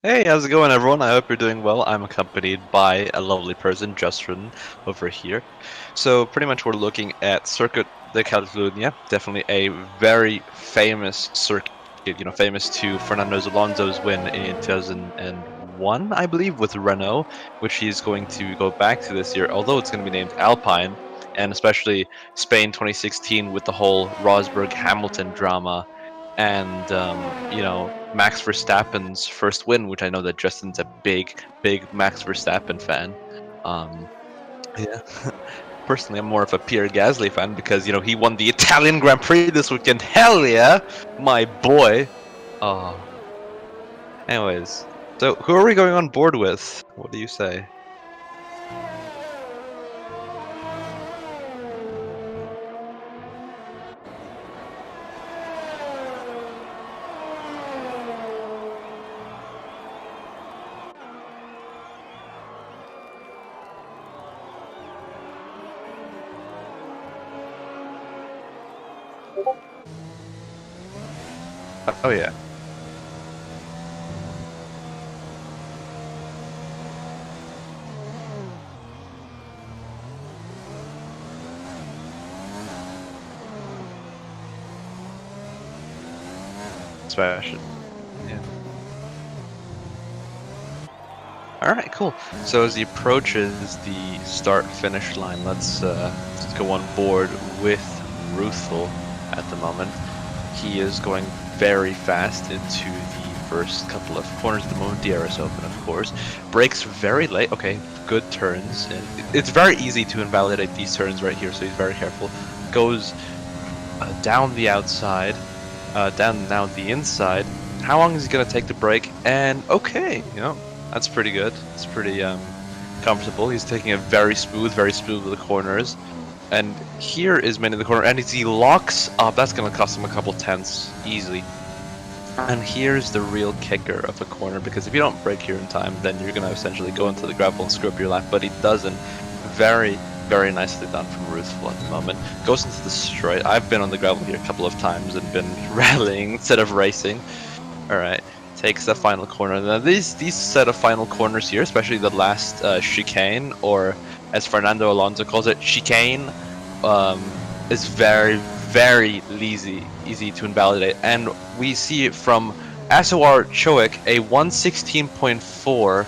Hey, how's it going, everyone? I hope you're doing well. I'm accompanied by a lovely person, Justin, over here. So pretty much we're looking at Circuit de Catalunya, definitely a very famous circuit, famous to Fernando Alonso's win in 2001, I believe, with Renault, which he's going to go back to this year, although it's going to be named Alpine, and especially Spain 2016 with the whole Rosberg-Hamilton drama. And Max Verstappen's first win, which I know that Justin's a big Max Verstappen fan. Yeah. Personally, I'm more of a Pierre Gasly fan because he won the Italian Grand Prix this weekend. Hell yeah, my boy. Anyways, so who are we going on board with? What do you say? Oh yeah. Smash it. Yeah. Alright, cool. So as he approaches the start-finish line, let's go on board with Ruthful at the moment. He is going very fast into the first couple of corners at the moment. DRS open, of course. Brakes very late. Okay, good turns. It's very easy to invalidate these turns right here, so he's very careful. Goes down the outside, down now the inside. How long is he going to take the brake? And okay, that's pretty good. It's pretty comfortable. He's taking it very smooth with the corners. And here is mainly the corner, and as he locks up, that's going to cost him a couple tenths, easily. And here's the real kicker of a corner, because if you don't brake here in time, then you're going to essentially go into the gravel and screw up your lap, but he doesn't. Very nicely done from Ruthful at the moment. Goes into the straight. I've been on the gravel here a couple of times and been rallying instead of racing. Alright, takes the final corner. Now these set of final corners here, especially the last chicane, or as Fernando Alonso calls it, chicane, is very easy to invalidate. And we see from SOR Choic a 116.4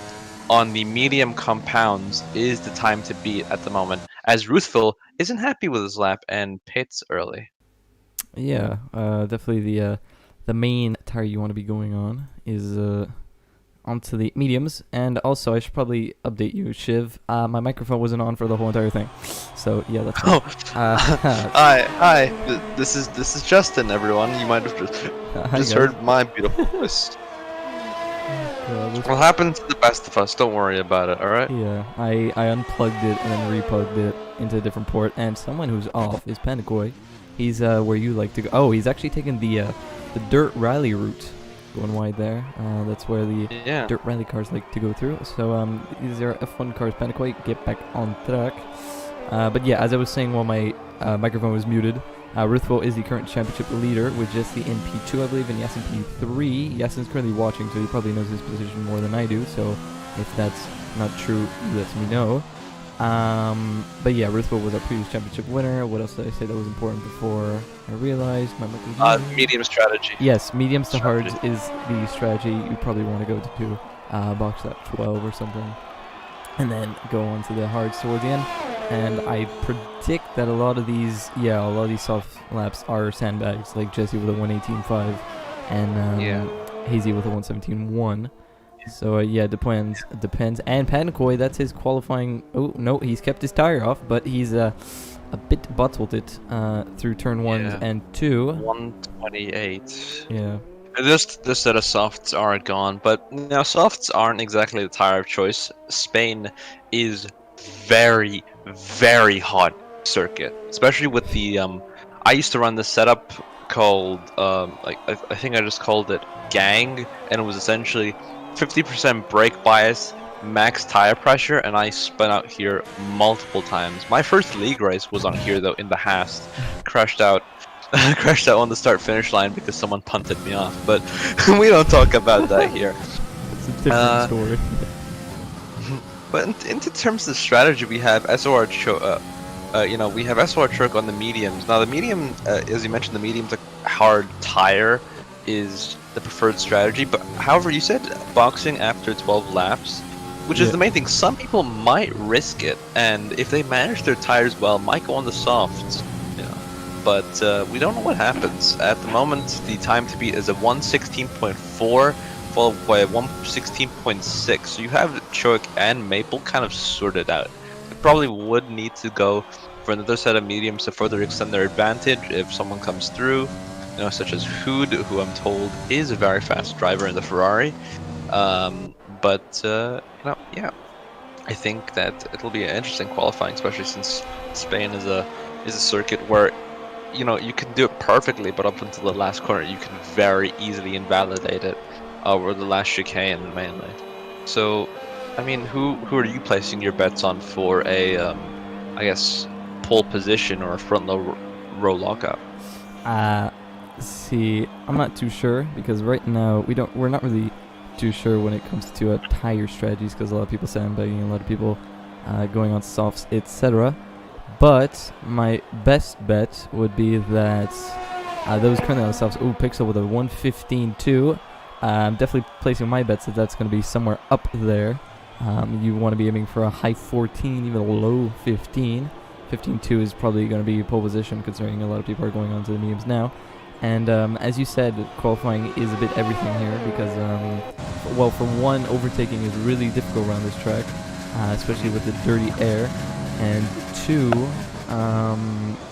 on the medium compounds is the time to beat at the moment, as Ruthful isn't happy with his lap and pits early. Yeah, definitely the main tire you want to be going on is onto the mediums. And also, I should probably update you, Shiv. My microphone wasn't on for the whole entire thing, so yeah, that's right. Hi. This is Justin, everyone. You might have just heard my beautiful voice. What happens to the best of us? Don't worry about it. All right. Yeah, I unplugged it and then replugged it into a different port. And someone who's off is Pandakoi. He's where you like to go. Oh, he's actually taking the dirt rally route, going wide there. That's where the Yeah. dirt rally cars like to go through. So these are F1 cars. Pandakoi, get back on track. But yeah, as I was saying while my microphone was muted, Ruthvo is the current championship leader with Jesse in P2, I believe, and Yasin P3. Yasin's currently watching, so he probably knows his position more than I do. So if that's not true, let me know. But yeah, Ruthvo was our previous championship winner. What else did I say that was important before I realized my microphone? Medium strategy. Yes, mediums to hards is the strategy you probably want to go to box at 12 or something, and then go on to the hards towards the end. And I predict that a lot of these soft laps are sandbags, like Jesse with a 118.5 and Hazy with a 117.1. So yeah, it depends. And Pandakoi, that's his qualifying. Oh no, he's kept his tire off, but he's a bit bottled it through turn 1 and 2. 128. Yeah. This set of softs are gone, but now softs aren't exactly the tire of choice. Spain is very, very hot circuit, especially with the I used to run this setup called I think I just called it Gang, and it was essentially 50% brake bias, max tire pressure, and I spun out here multiple times. My first league race was on here though, in the Hast. Crashed out on the start finish line because someone punted me off, but we don't talk about that here. It's a different story. But in terms of strategy, we have SOR we have SOR Churk on the mediums. Now the medium, as you mentioned, the medium's a hard tire is the preferred strategy, but however, you said boxing after 12 laps, which is the main thing. Some people might risk it, and if they manage their tires well, might go on the softs, but we don't know what happens. At the moment, the time to beat is a 116.4 followed by a 116.6, so you have Choic and Maple kind of sorted out. You probably would need to go for another set of mediums to further extend their advantage if someone comes through, such as Hood, who I'm told is a very fast driver in the Ferrari. I think that it'll be an interesting qualifying, especially since Spain is a circuit where you can do it perfectly, but up until the last corner you can very easily invalidate it, or the last chicane mainly. So, I mean, who are you placing your bets on for a, I guess, pole position or a front row lockout? See, I'm not too sure because right now we're not really too sure when it comes to tire strategies, because a lot of people sandbagging, a lot of people going on softs, etc. But my best bet would be that those currently on the softs. Ooh, Pixel with a 115.2. I'm definitely placing my bets that that's going to be somewhere up there. You want to be aiming for a high 14, even a low 15. 15.2 is probably going to be pole position, considering a lot of people are going on to the mediums now. And as you said, qualifying is a bit everything here because, for one, overtaking is really difficult around this track, especially with the dirty air. And two,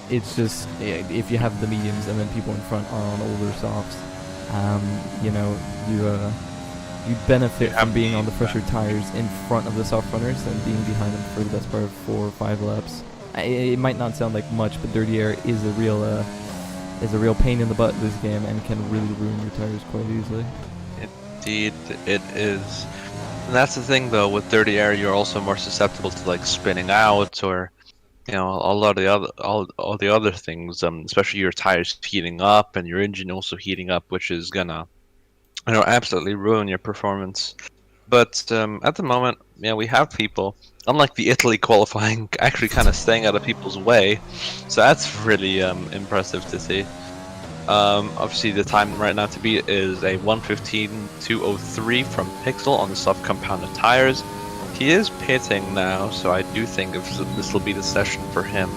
it's just, if you have the mediums and then people in front are on older softs, you benefit from being on the fresher tires in front of the soft runners than being behind them for the best part of 4 or 5 laps. It might not sound like much, but dirty air is a real pain in the butt this game and can really ruin your tires quite easily. Indeed, it is. And that's the thing, though. With dirty air, you're also more susceptible to like spinning out, or a lot of all the other things. Especially your tires heating up and your engine also heating up, which is gonna, absolutely ruin your performance. But at the moment, we have people, unlike the Italy qualifying, actually kind of staying out of people's way. So that's really impressive to see. Obviously, the time right now to beat is a 1:15.203 from Pixel on the soft compounded tires. He is pitting now, so I do think this will be the session for him.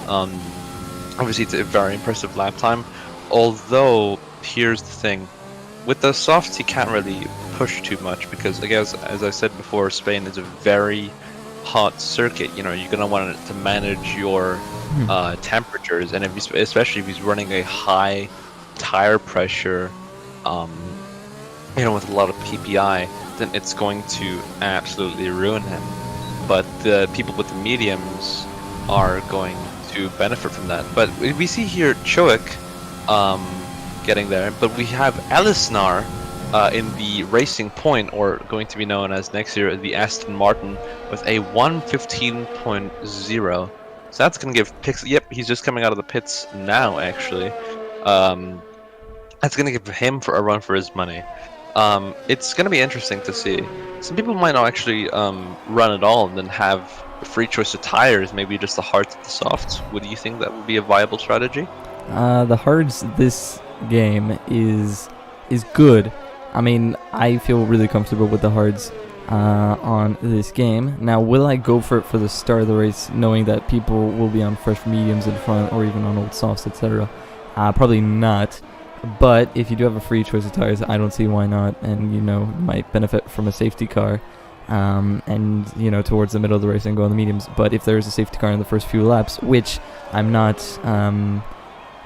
Obviously, it's a very impressive lap time. Although, here's the thing. With the softs, he can't really push too much because, I guess, as I said before, Spain is a very hot circuit. You're going to want to manage your temperatures, and especially if he's running a high tire pressure, with a lot of PPI, then it's going to absolutely ruin him. But the people with the mediums are going to benefit from that. But we see here Choick getting there, but we have Elisnar in the Racing Point, or going to be known as next year the Aston Martin, with a 1:15.0. So that's going to give Pixel. Yep, he's just coming out of the pits now, actually. That's going to give him for a run for his money. It's going to be interesting to see. Some people might not actually run at all and then have a free choice of tires, maybe just the hards and the softs. Would you think that would be a viable strategy? The hards this game is good. I mean, I feel really comfortable with the hards on this game. Now, will I go for it for the start of the race, knowing that people will be on fresh mediums in front or even on old softs, etc.? Probably not. But if you do have a free choice of tires, I don't see why not, and you might benefit from a safety car, and towards the middle of the race and go on the mediums. But if there is a safety car in the first few laps, which I'm not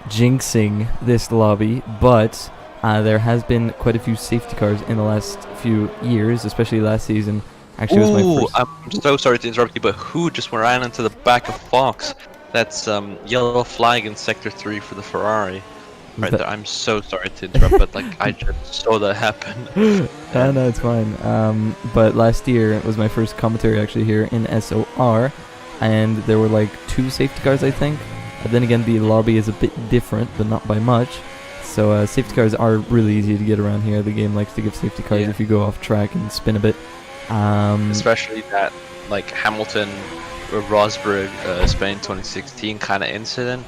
jinxing this lobby, but there has been quite a few safety cars in the last few years, especially last season. Actually, it was my first. I'm so sorry to interrupt you, but who just ran into the back of Fox? That's yellow flag in Sector 3 for the Ferrari. Right there. I'm so sorry to interrupt, but I just saw that happen. No, it's fine. But last year it was my first commentary actually here in SOR, and there were 2 safety cars, I think. But then again, the lobby is a bit different, but not by much. So safety cars are really easy to get around here. The game likes to give safety cars if you go off track and spin a bit. Especially that Hamilton or Rosberg Spain 2016 kind of incident,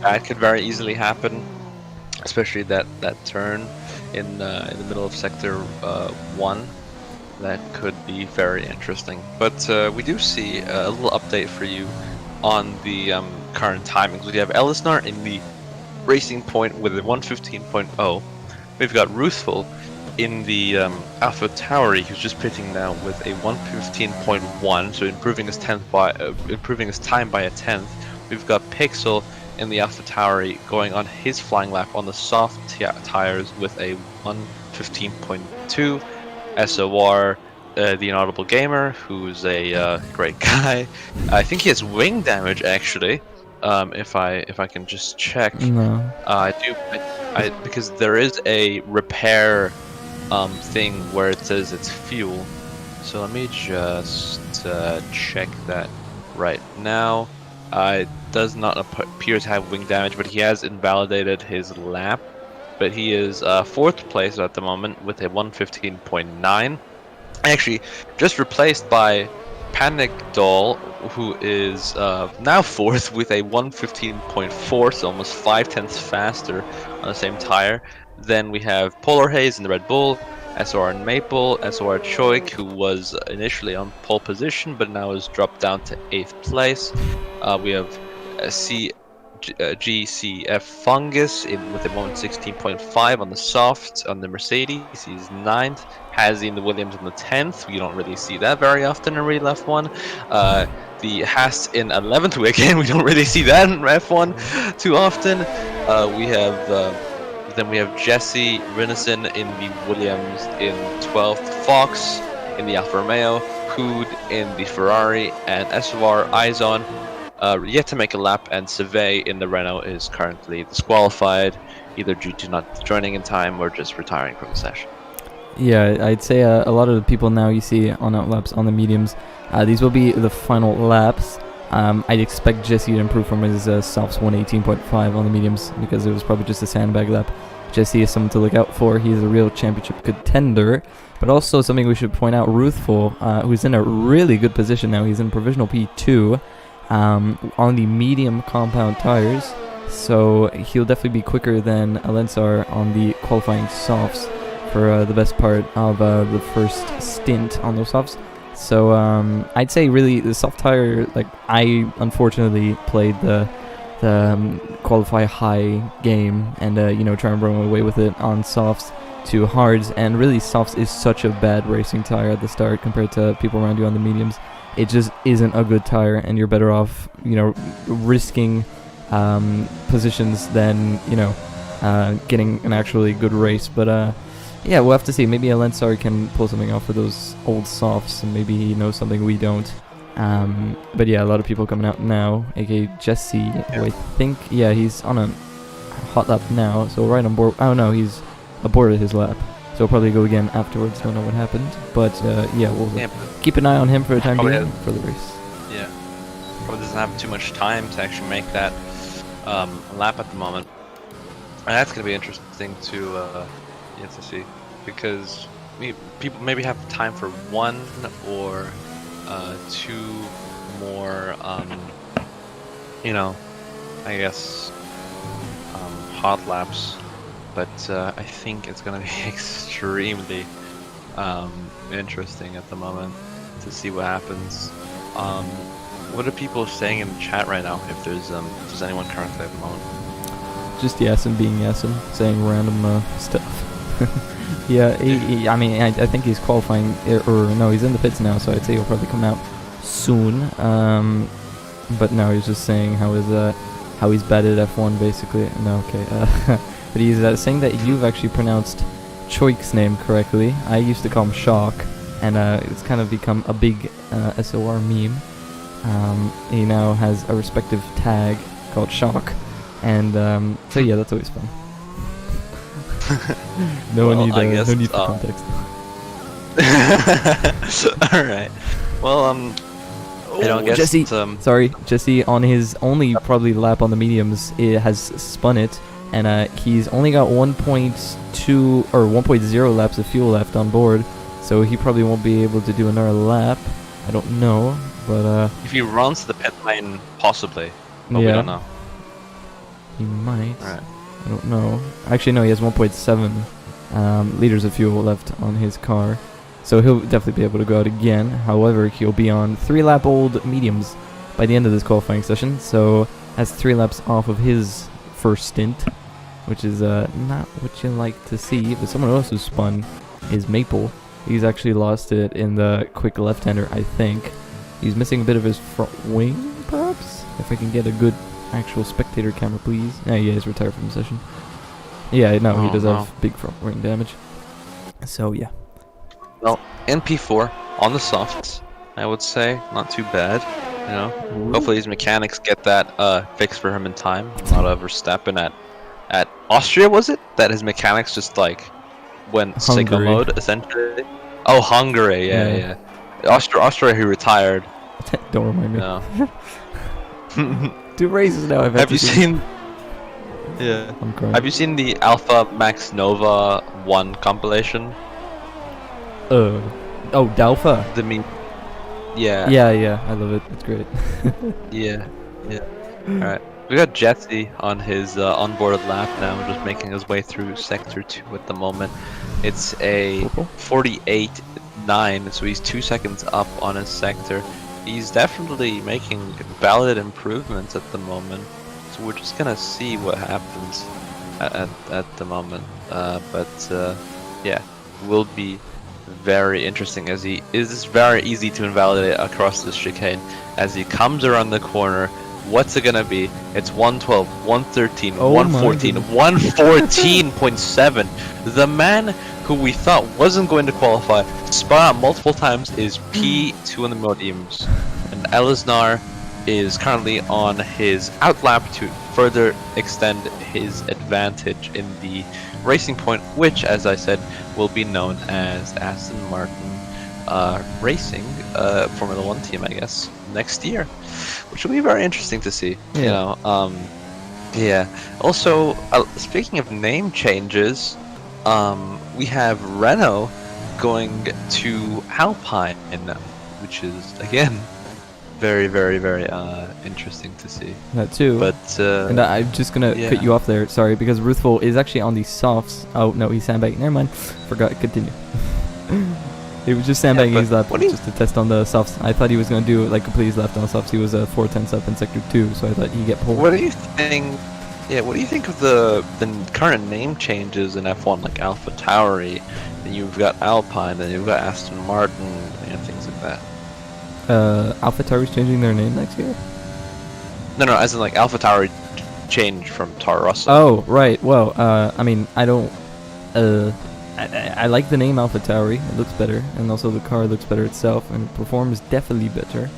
that could very easily happen, especially that turn in the middle of Sector 1. That could be very interesting. But we do see a little update for you on the current timings. We have Elisnar in the Racing Point with a 1:15.0. We've got Ruthful in the Alpha Tauri, who's just pitting now with a 1:15.1, so improving his time by a tenth. We've got Pixel in the Alpha Tauri going on his flying lap on the soft tires with a 1:15.2. SOR, the Inaudible Gamer, who's a great guy. I think he has wing damage actually. If I can just check. No. I do. Because there is a repair thing where it says it's fuel. So let me just check that right now. It does not appear to have wing damage, but he has invalidated his lap. But he is 4th place at the moment with a 1:15.9. Actually, just replaced by Panic Doll, who is now 4th with a 1:15.4, so almost 5/10ths faster on the same tire. Then we have Polar Haze in the Red Bull, SOR and Maple, SOR Choick, who was initially on pole position but now has dropped down to 8th place. We have GCF Fungus with a 1:16.5 on the soft on the Mercedes. He's 9th. Hazzy and the Williams in the 10th. We don't really see that very often in real F1. The Haas in 11th. Again, we don't really see that in F1 too often. Then we have Jesse Rinison in the Williams in 12th. Fox in the Alfa Romeo. Hood in the Ferrari, and SOR Izon yet to make a lap, and Seve in the Renault is currently disqualified, either due to not joining in time or just retiring from the session. Yeah, I'd say a lot of the people now you see on outlaps on the mediums, these will be the final laps. I'd expect Jesse to improve from his softs 1:18.5 on the mediums, because it was probably just a sandbag lap. Jesse is someone to look out for. He's a real championship contender. But also something we should point out, Ruthful, who's in a really good position now. He's in provisional P2 on the medium compound tires. So he'll definitely be quicker than Alensar on the qualifying softs for the best part of the first stint on those softs. So I'd say really the soft tire, I unfortunately played the qualify high game and try and run away with it on softs to hards, and really softs is such a bad racing tire at the start compared to people around you on the mediums. It just isn't a good tire, and you're better off risking positions than getting an actually good race. But Yeah, we'll have to see. Maybe Alensar can pull something off with those old softs, and maybe he knows something we don't. But yeah, a lot of people coming out now, aka Jesse, who I think, yeah, he's on a hot lap now, so right on board. Oh no, he's aborted his lap, so we'll probably go again afterwards. Don't know what happened, but yeah, we'll keep an eye on him for the time being for the race. Yeah, probably doesn't have too much time to actually make that lap at the moment. And that's gonna be interesting to see, because people maybe have time for one or two more, I guess, hot laps, but I think it's gonna be extremely interesting at the moment to see what happens. What are people saying in the chat right now? If there's anyone currently at the moment? Just Yasin being Yasin, saying random stuff. Yeah, I mean, I think he's qualifying, or no, he's in the pits now, so I'd say he'll probably come out soon. But no, he's just saying how he's bad at F1, basically. No, okay. But he's saying that you've actually pronounced Choik's name correctly. I used to call him Shock, and it's kind of become a big SOR meme. He now has a respective tag called Shock, and so yeah, that's always fun. No need for context. Alright. Well, guess Jesse, sorry, Jesse on his only probably lap on the mediums has spun it, and he's only got 1.2 or 1.0 laps of fuel left on board, so he probably won't be able to do another lap. I don't know, but if he runs the pit lane, possibly, but yeah, we don't know. He might. Alright. I don't know. Actually, no, he has 1.7 liters of fuel left on his car, so he'll definitely be able to go out again. However, he'll be on 3-lap-old mediums by the end of this qualifying session, so that's 3 laps off of his first stint, which is not what you like to see. But someone else who spun is Maple. He's actually lost it in the quick left-hander, I think. He's missing a bit of his front wing, perhaps? If I can get a good actual spectator camera, please. Yeah, he is retired from the session. Yeah, no, he does have big front wing damage. So, yeah. Well, in P4, on the softs, I would say, not too bad. You know, hopefully his mechanics get that fixed for him in time. Not a Verstappen at Austria, was it? That his mechanics just like went sicko mode, essentially. Oh, Hungary, yeah. Austria, he retired. Don't remind me. No. 2 races now. Have you seen? Yeah. I'm crying. Have you seen the Alpha Max Nova 1 compilation? Oh, Dalfa. The meme. Yeah. Yeah. I love it. It's great. Yeah. All right. We got Jesse on his onboarded lap now, just making his way through Sector 2 at the moment. It's a 48.9, so he's 2 seconds up on his sector. He's definitely making valid improvements at the moment, so we're just gonna see what happens at the moment. Yeah, will be very interesting, as he is very easy to invalidate across this chicane. As he comes around the corner, what's it gonna be? It's 112, 113, 114, 114.7. The man who we thought wasn't going to qualify, spun out multiple times, is P2 in the mediums. And Elisnar is currently on his outlap to further extend his advantage in the racing point, which, as I said, will be known as Aston Martin Racing Formula 1 team, I guess, next year, which will be very interesting to see. Yeah. You know, yeah. Also, speaking of name changes, we have Renault going to Alpine, which is again very, very, very interesting to see. That too. But and I'm just gonna cut you off there. Sorry, because Ruthful is actually on the softs. Oh no, he's sandbagging. Never mind. Forgot. Continue. He was just sandbagging his lap just to test on the softs. I thought he was gonna do like complete his left on the softs. He was 4/10 up in sector 2, so I thought he'd get pulled. What do you think? Yeah, what do you think of the current name changes in F1, like Alpha Tauri, then you've got Alpine, then you've got Aston Martin, and things like that? Alpha Tauri's changing their name next year? No, as in like Alpha Tauri changed from Toro Rosso. Oh, right. Well, I mean, I don't I like the name AlphaTauri. It looks better, and also the car looks better itself, and it performs definitely better.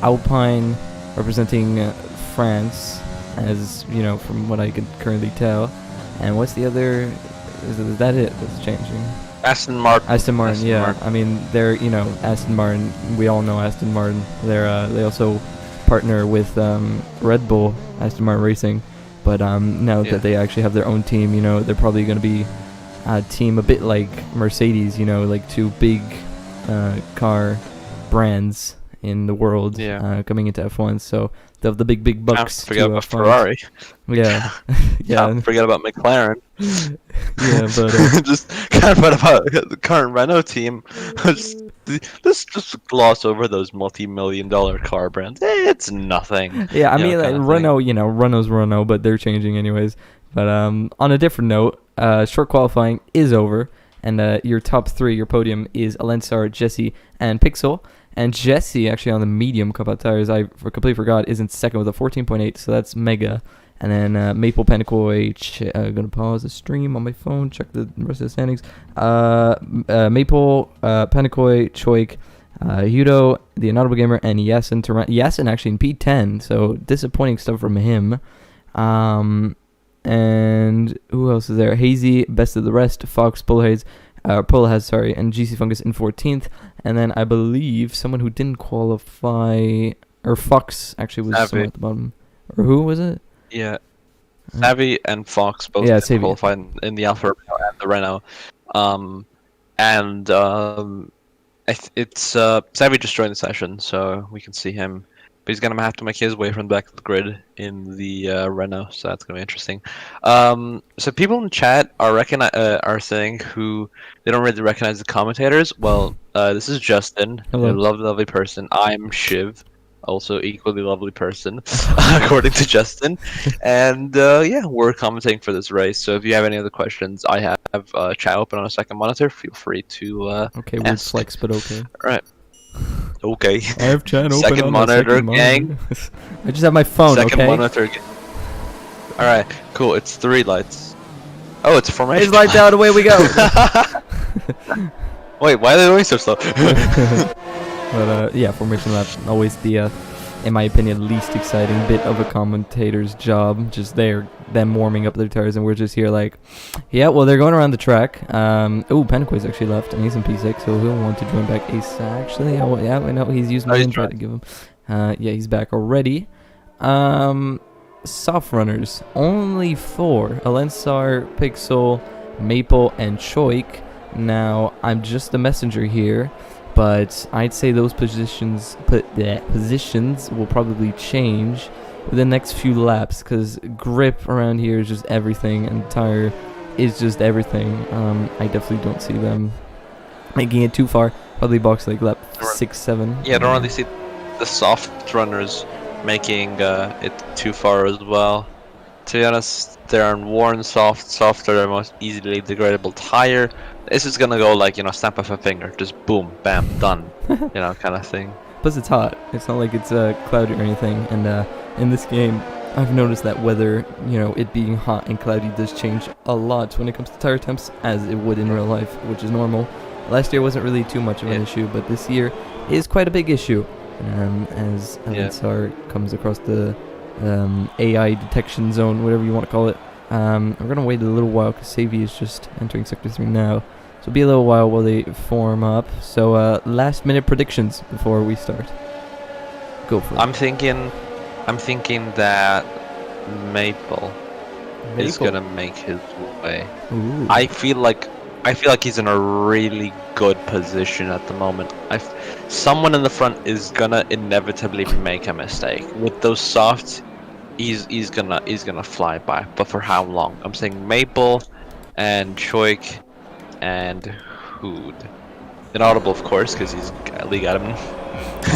Alpine representing France, as you know, from what I can currently tell. And what's the other? Is that it that's changing? Aston Martin. Aston Martin, yeah. I mean, they're, Aston Martin. We all know Aston Martin. They also partner with Red Bull, Aston Martin Racing. But now that they actually have their own team, they're probably going to be a team a bit like Mercedes, like two big car brands in the world coming into F1. So they have the big bucks. Can't forget about Ferrari. Yeah. Yeah. Can't forget about McLaren. Yeah, but just can't forget about the current Renault team. Let's just gloss over those multi-million-dollar car brands. It's nothing. Yeah, I mean, like, Renault, Renault's Renault, but they're changing anyways. But on a different note, short qualifying is over, and your top three, your podium, is Alensar, Jesse, and Pixel. And Jesse, actually, on the medium compound tires, I completely forgot, is in second with a 14.8, so that's mega. And then Maple, Panakoy, I'm going to pause the stream on my phone, check the rest of the standings. Maple, Panakoy, Choik, Hudo, the Inaudible Gamer, and Yasin. Yasin actually in P10, so disappointing stuff from him. And who else is there? Hazy, Best of the Rest, Fox, Polhaze, and GC Fungus in 14th. And then I believe someone who didn't qualify, or Fox actually was somewhere at the bottom. Or who was it? Yeah, Savvy and Fox both qualified in the Alfa Romeo and the Renault. It's Savvy just joined the session, so we can see him. But he's gonna have to make his way from the back of the grid in the Renault, so that's gonna be interesting. So people in the chat are saying who they don't really recognize the commentators. Well, this is Justin, a lovely person. I'm Shiv, also equally lovely person, according to Justin. And we're commentating for this race. So if you have any other questions, I have chat open on a second monitor. Feel free to okay, weird flex, but okay. All right. Okay. I have chat open second on monitor, second gang. I just have my phone. Second okay. Monitor. All right. Cool. It's 3 lights. Oh, it's a formation. It's lights out. Away we go. Wait, why are they going so slow? But formation lap, always the, in my opinion, least exciting bit of a commentator's job. Just them warming up their tires, and we're just here like, yeah, well, they're going around the track. Panakoy's actually left, and he's in P6, so he'll want to join back Ace. Actually, I know he's used my try to give him. He's back already. Soft runners, only 4: Alensar, Pixel, Maple, and Choik. Now, I'm just the messenger here, but I'd say those positions will probably change within the next few laps, because grip around here is just everything, and tire is just everything. I definitely don't see them making it too far. Probably box like lap 6, 7. Yeah, I don't really see the soft runners making it too far as well. To be honest, they're on worn softer, the most easily degradable tire. This is gonna go like, snap of a finger, just boom, bam, done, kind of thing. Plus it's hot. It's not like it's cloudy or anything. And in this game, I've noticed that weather, it being hot and cloudy does change a lot when it comes to tire temps, as it would in real life, which is normal. Last year wasn't really too much of an issue, but this year is quite a big issue. As SOR comes across the AI detection zone, whatever you want to call it. We're going to wait a little while because Savy is just entering Sector 3 now. So it'll be a little while while they form up. So last minute predictions before we start. Go for it. I'm thinking that Maple is going to make his way. Ooh. I feel like he's in a really good position at the moment. Someone in the front is gonna inevitably make a mistake. With those softs, he's gonna fly by. But for how long? I'm saying Maple and Choik and Hood. Inaudible, of course, because he's league admin.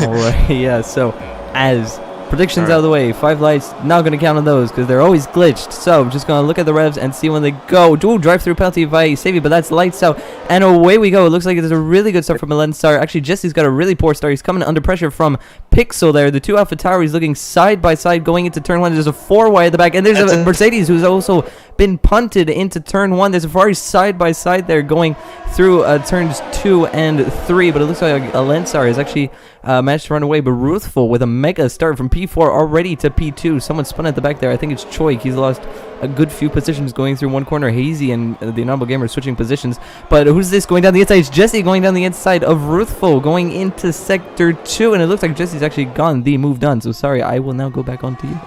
Alright, yeah. So as predictions out of the way, 5 lights, not going to count on those because they're always glitched. So I'm just going to look at the revs and see when they go. Dual drive-through penalty by Savy, but that's lights out. And away we go. It looks like it's a really good start from Alensar. Actually, Jesse's got a really poor start. He's coming under pressure from Pixel there. The two AlphaTauris looking side by side going into turn 1. There's a 4 wide at the back. And there's a Mercedes who's also been punted into turn 1. There's a Ferrari side by side there going through turns 2 and 3, but it looks like Alensar has actually managed to run away. But Ruthful with a mega start from P4 already to P2. Someone spun at the back there. I think it's Choik. He's lost a good few positions going through one corner. Hazy and the Inaudible Gamer switching positions. But who's this going down the inside? It's Jesse going down the inside of Ruthful going into Sector 2. And it looks like Jesse's actually gone. The move done. So sorry, I will now go back on to you.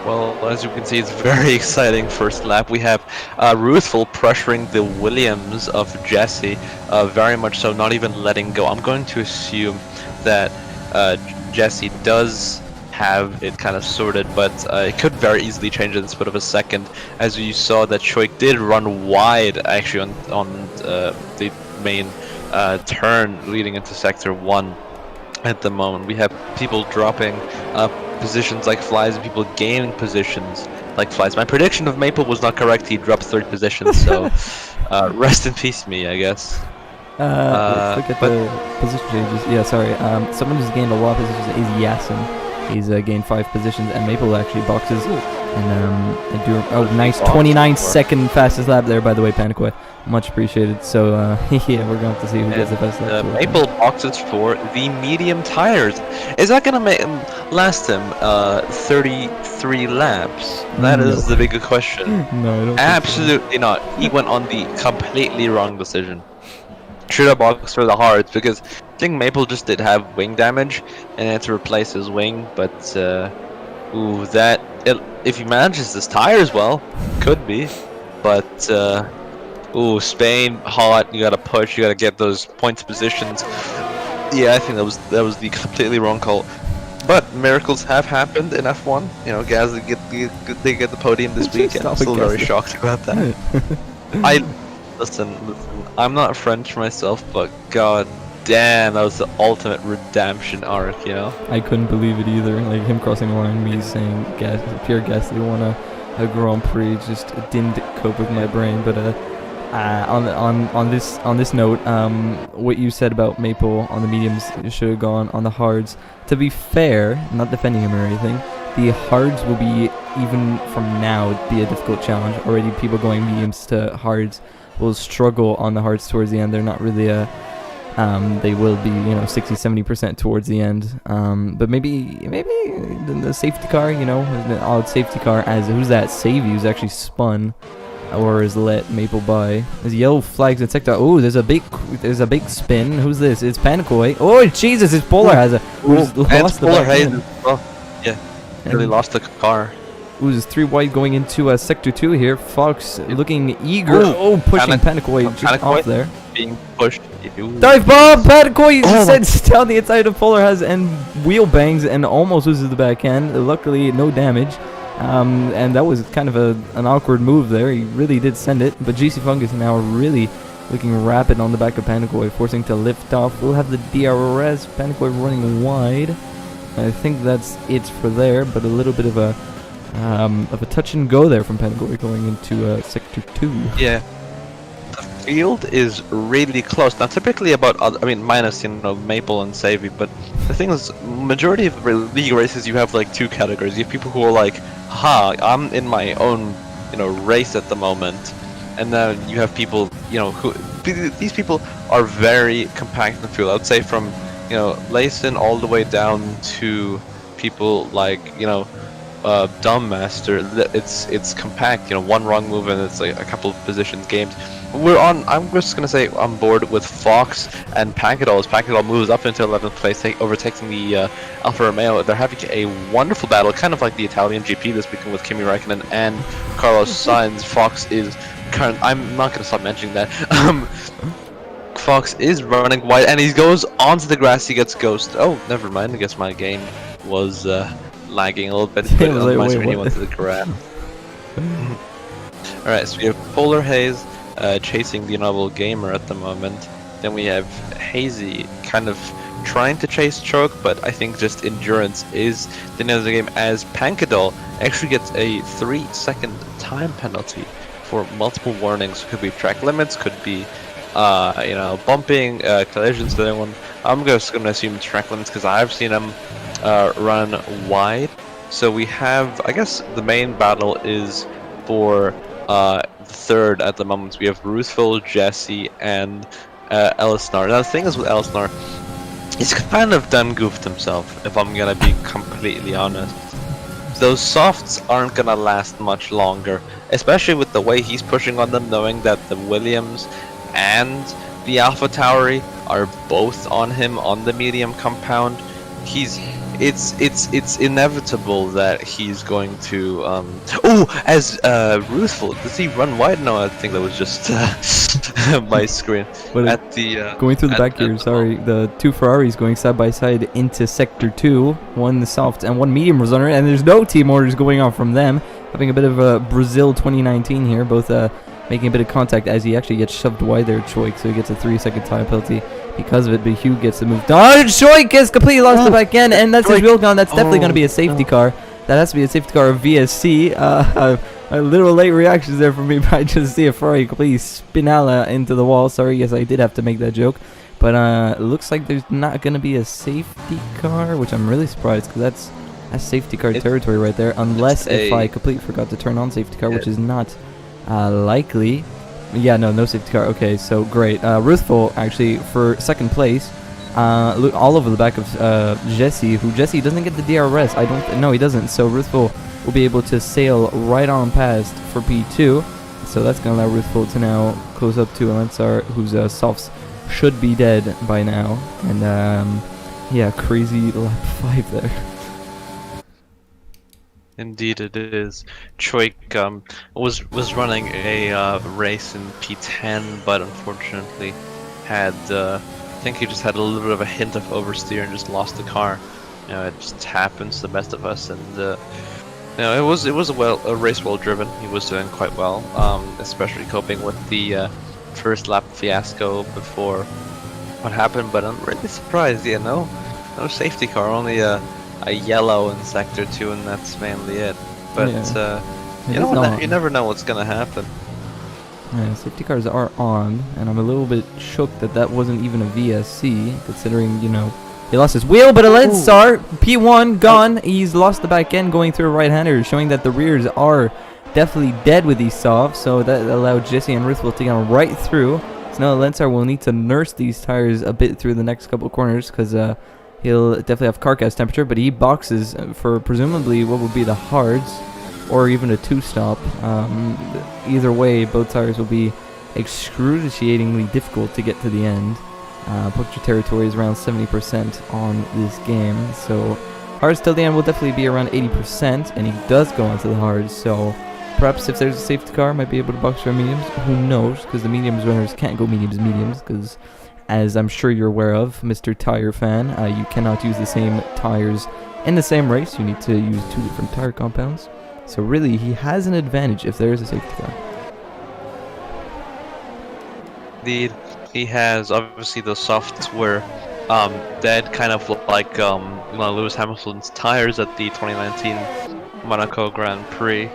Well, as you can see, it's very exciting first lap. We have Ruthful pressuring the Williams of Jesse, very much so, not even letting go. I'm going to assume that Jesse does have it kind of sorted, but it could very easily change in the split of a second. As you saw, that Choik did run wide, actually, on the main turn leading into Sector 1. At the moment, we have people dropping positions like flies and people gaining positions like flies. My prediction of Maple was not correct. He dropped 3 positions, so rest in peace me, I guess. Let's look at the position changes. Yeah, sorry. Someone who's gained a lot of positions is Yasin. He's gained 5 positions, and Maple actually boxes. And nice 29-second fastest lap there, by the way, Panicoy. Much appreciated. So yeah, we're going to see who gets the best lap. Maple boxes for the medium tires. Is that going to last him 33 laps? That is the bigger question. No, I don't. Absolutely not. He went on the completely wrong decision. Should have boxed for the hards, because I think Maple just did have wing damage and had to replace his wing. But if he manages his tires well, could be. But Spain hot. You gotta push. You gotta get those points positions. Yeah, I think that was the completely wrong call. But miracles have happened in F1. You know, Gasly get the podium this weekend. I'm still very shocked about that. Listen. I'm not French myself, but god damn, that was the ultimate redemption arc, you know? I couldn't believe it either. Like him crossing the line, me saying Pierre Gasly won a Grand Prix just didn't cope with my brain. But on this note, what you said about Maple on the mediums should have gone on the hards. To be fair, not defending him or anything, the hards will be, even from now, be a difficult challenge. Already people going mediums to hards will struggle on the hards towards the end. They're not really they will be, 60-70% towards the end. But maybe the safety car, an odd safety car, as who's that Savvy who's actually spun or has let Maple by. There's yellow flags in sector. Oh, there's a big spin. Who's this? It's Panicoy. Oh Jesus, it's Polar has lost the Polar Hayes. Well, yeah, really lost the car. Ooh, there's 3 wide going into Sector 2 here. Fox looking eager. Pushing Panicoy just off there. Being pushed. Dive bomb! Panicoy sends down the inside of Polar has and wheel bangs and almost loses the back end. Luckily, no damage. And that was kind of an awkward move there. He really did send it. But GC Fungus now really looking rapid on the back of Panicoy, forcing to lift off. We'll have the DRS. Panicoy running wide. I think that's it for there, but a little bit of a touch and go there from Panicoy going into Sector 2. Yeah. The field is really close. Now, typically minus, Maple and Savvy, but the thing is, majority of league races, you have, 2 categories. You have people who are like, ha, I'm in my own, race at the moment. And then you have people, who, these people are very compact in the field. I would say from, Layson all the way down to people like, Dumbmaster. It's compact, one wrong move and it's like a couple of positions gained. I'm just gonna say on board with Fox and Packadol as Packadol moves up into 11th place, overtaking the Alfa Romeo. They're having a wonderful battle, kind of like the Italian GP this weekend with Kimi Räikkönen and Carlos Sainz. Fox is I'm not gonna stop mentioning that. Fox is running wide and he goes onto the grass. He gets ghosted. Oh, never mind. I guess my game was lagging a little bit, but on my screen he went to the grab. Alright, so we have Polar Haze chasing the Inaudible Gamer at the moment. Then we have Hazy kind of trying to chase Choke, but I think just endurance is the name of the game, as Pankadol actually gets a 3-second time penalty for multiple warnings. Could be track limits, could be bumping, collisions to anyone. I'm just gonna assume track limits because I've seen him run wide. So we have, I guess the main battle is for third at the moment. We have Ruthful, Jesse, and Elisnar. Now the thing is with Elisnar, he's kind of done goofed himself, if I'm gonna be completely honest. Those softs aren't gonna last much longer, especially with the way he's pushing on them, knowing that the Williams and the Alpha Tauri are both on him on the medium compound. It's inevitable that he's going to Ruthful, does he run wide? No, I think that was just my screen. But At the going through the back here, the sorry, the two Ferraris going side by side into sector 2, one soft and one medium was on it, and there's no team orders going on from them. Having a bit of a Brazil 2019 here, both making a bit of contact as he actually gets shoved wide there, Choik, so he gets a 3-second time penalty because of it, but Hugh gets the move done. Choik has completely lost the back end, and that's his wheel gone. That's definitely going to be a safety car. That has to be a safety car of VSC. A little late reactions there from me, but I just see a Ferrari completely spin into the wall. Sorry, yes, I did have to make that joke. But it looks like there's not going to be a safety car, which I'm really surprised, because that's safety car territory right there. Unless if I completely forgot to turn on safety car, which is not likely. Yeah, no safety car. Okay, so great. Ruthful, actually, for second place. Look all over the back of Jesse, who Jesse doesn't get the DRS. No, he doesn't. So Ruthful will be able to sail right on past for P2. So that's going to allow Ruthful to now close up to Alensar, whose softs should be dead by now. And yeah, crazy lap 5 there. Indeed, it is. Choik was running a race in P10, but unfortunately had I think he just had a little bit of a hint of oversteer and just lost the car. You know, it just happens to the best of us, and you know, it was a race well driven. He was doing quite well, especially coping with the first lap fiasco before what happened. But I'm really surprised. Yeah, no safety car, only a yellow in sector 2, and that's mainly it. But you never know what's gonna happen. Yeah, safety cars are on, and I'm a little bit shook that wasn't even a VSC, considering, you know, he lost his wheel, but Alensar, P1 gone. He's lost the back end going through a right-hander, showing that the rears are definitely dead with these softs, so that allowed Jesse and Ruthful to get on right through. So now Alensar will need to nurse these tires a bit through the next couple of corners, because he'll definitely have carcass temperature, but he boxes for presumably what would be the hards, or even a two-stop. Either way, both tires will be excruciatingly difficult to get to the end. Puncture territory is around 70% on this game, so hards till the end will definitely be around 80%, and he does go onto the hards, so perhaps if there's a safety car, might be able to box for mediums. Who knows, because the mediums runners can't go mediums, because as I'm sure you're aware of, Mr. Tire Fan, you cannot use the same tires in the same race. You need to use 2 different tire compounds. So really, he has an advantage if there is a safety car. Indeed, he has. Obviously, the softs were dead, kind of like Lewis Hamilton's tires at the 2019 Monaco Grand Prix.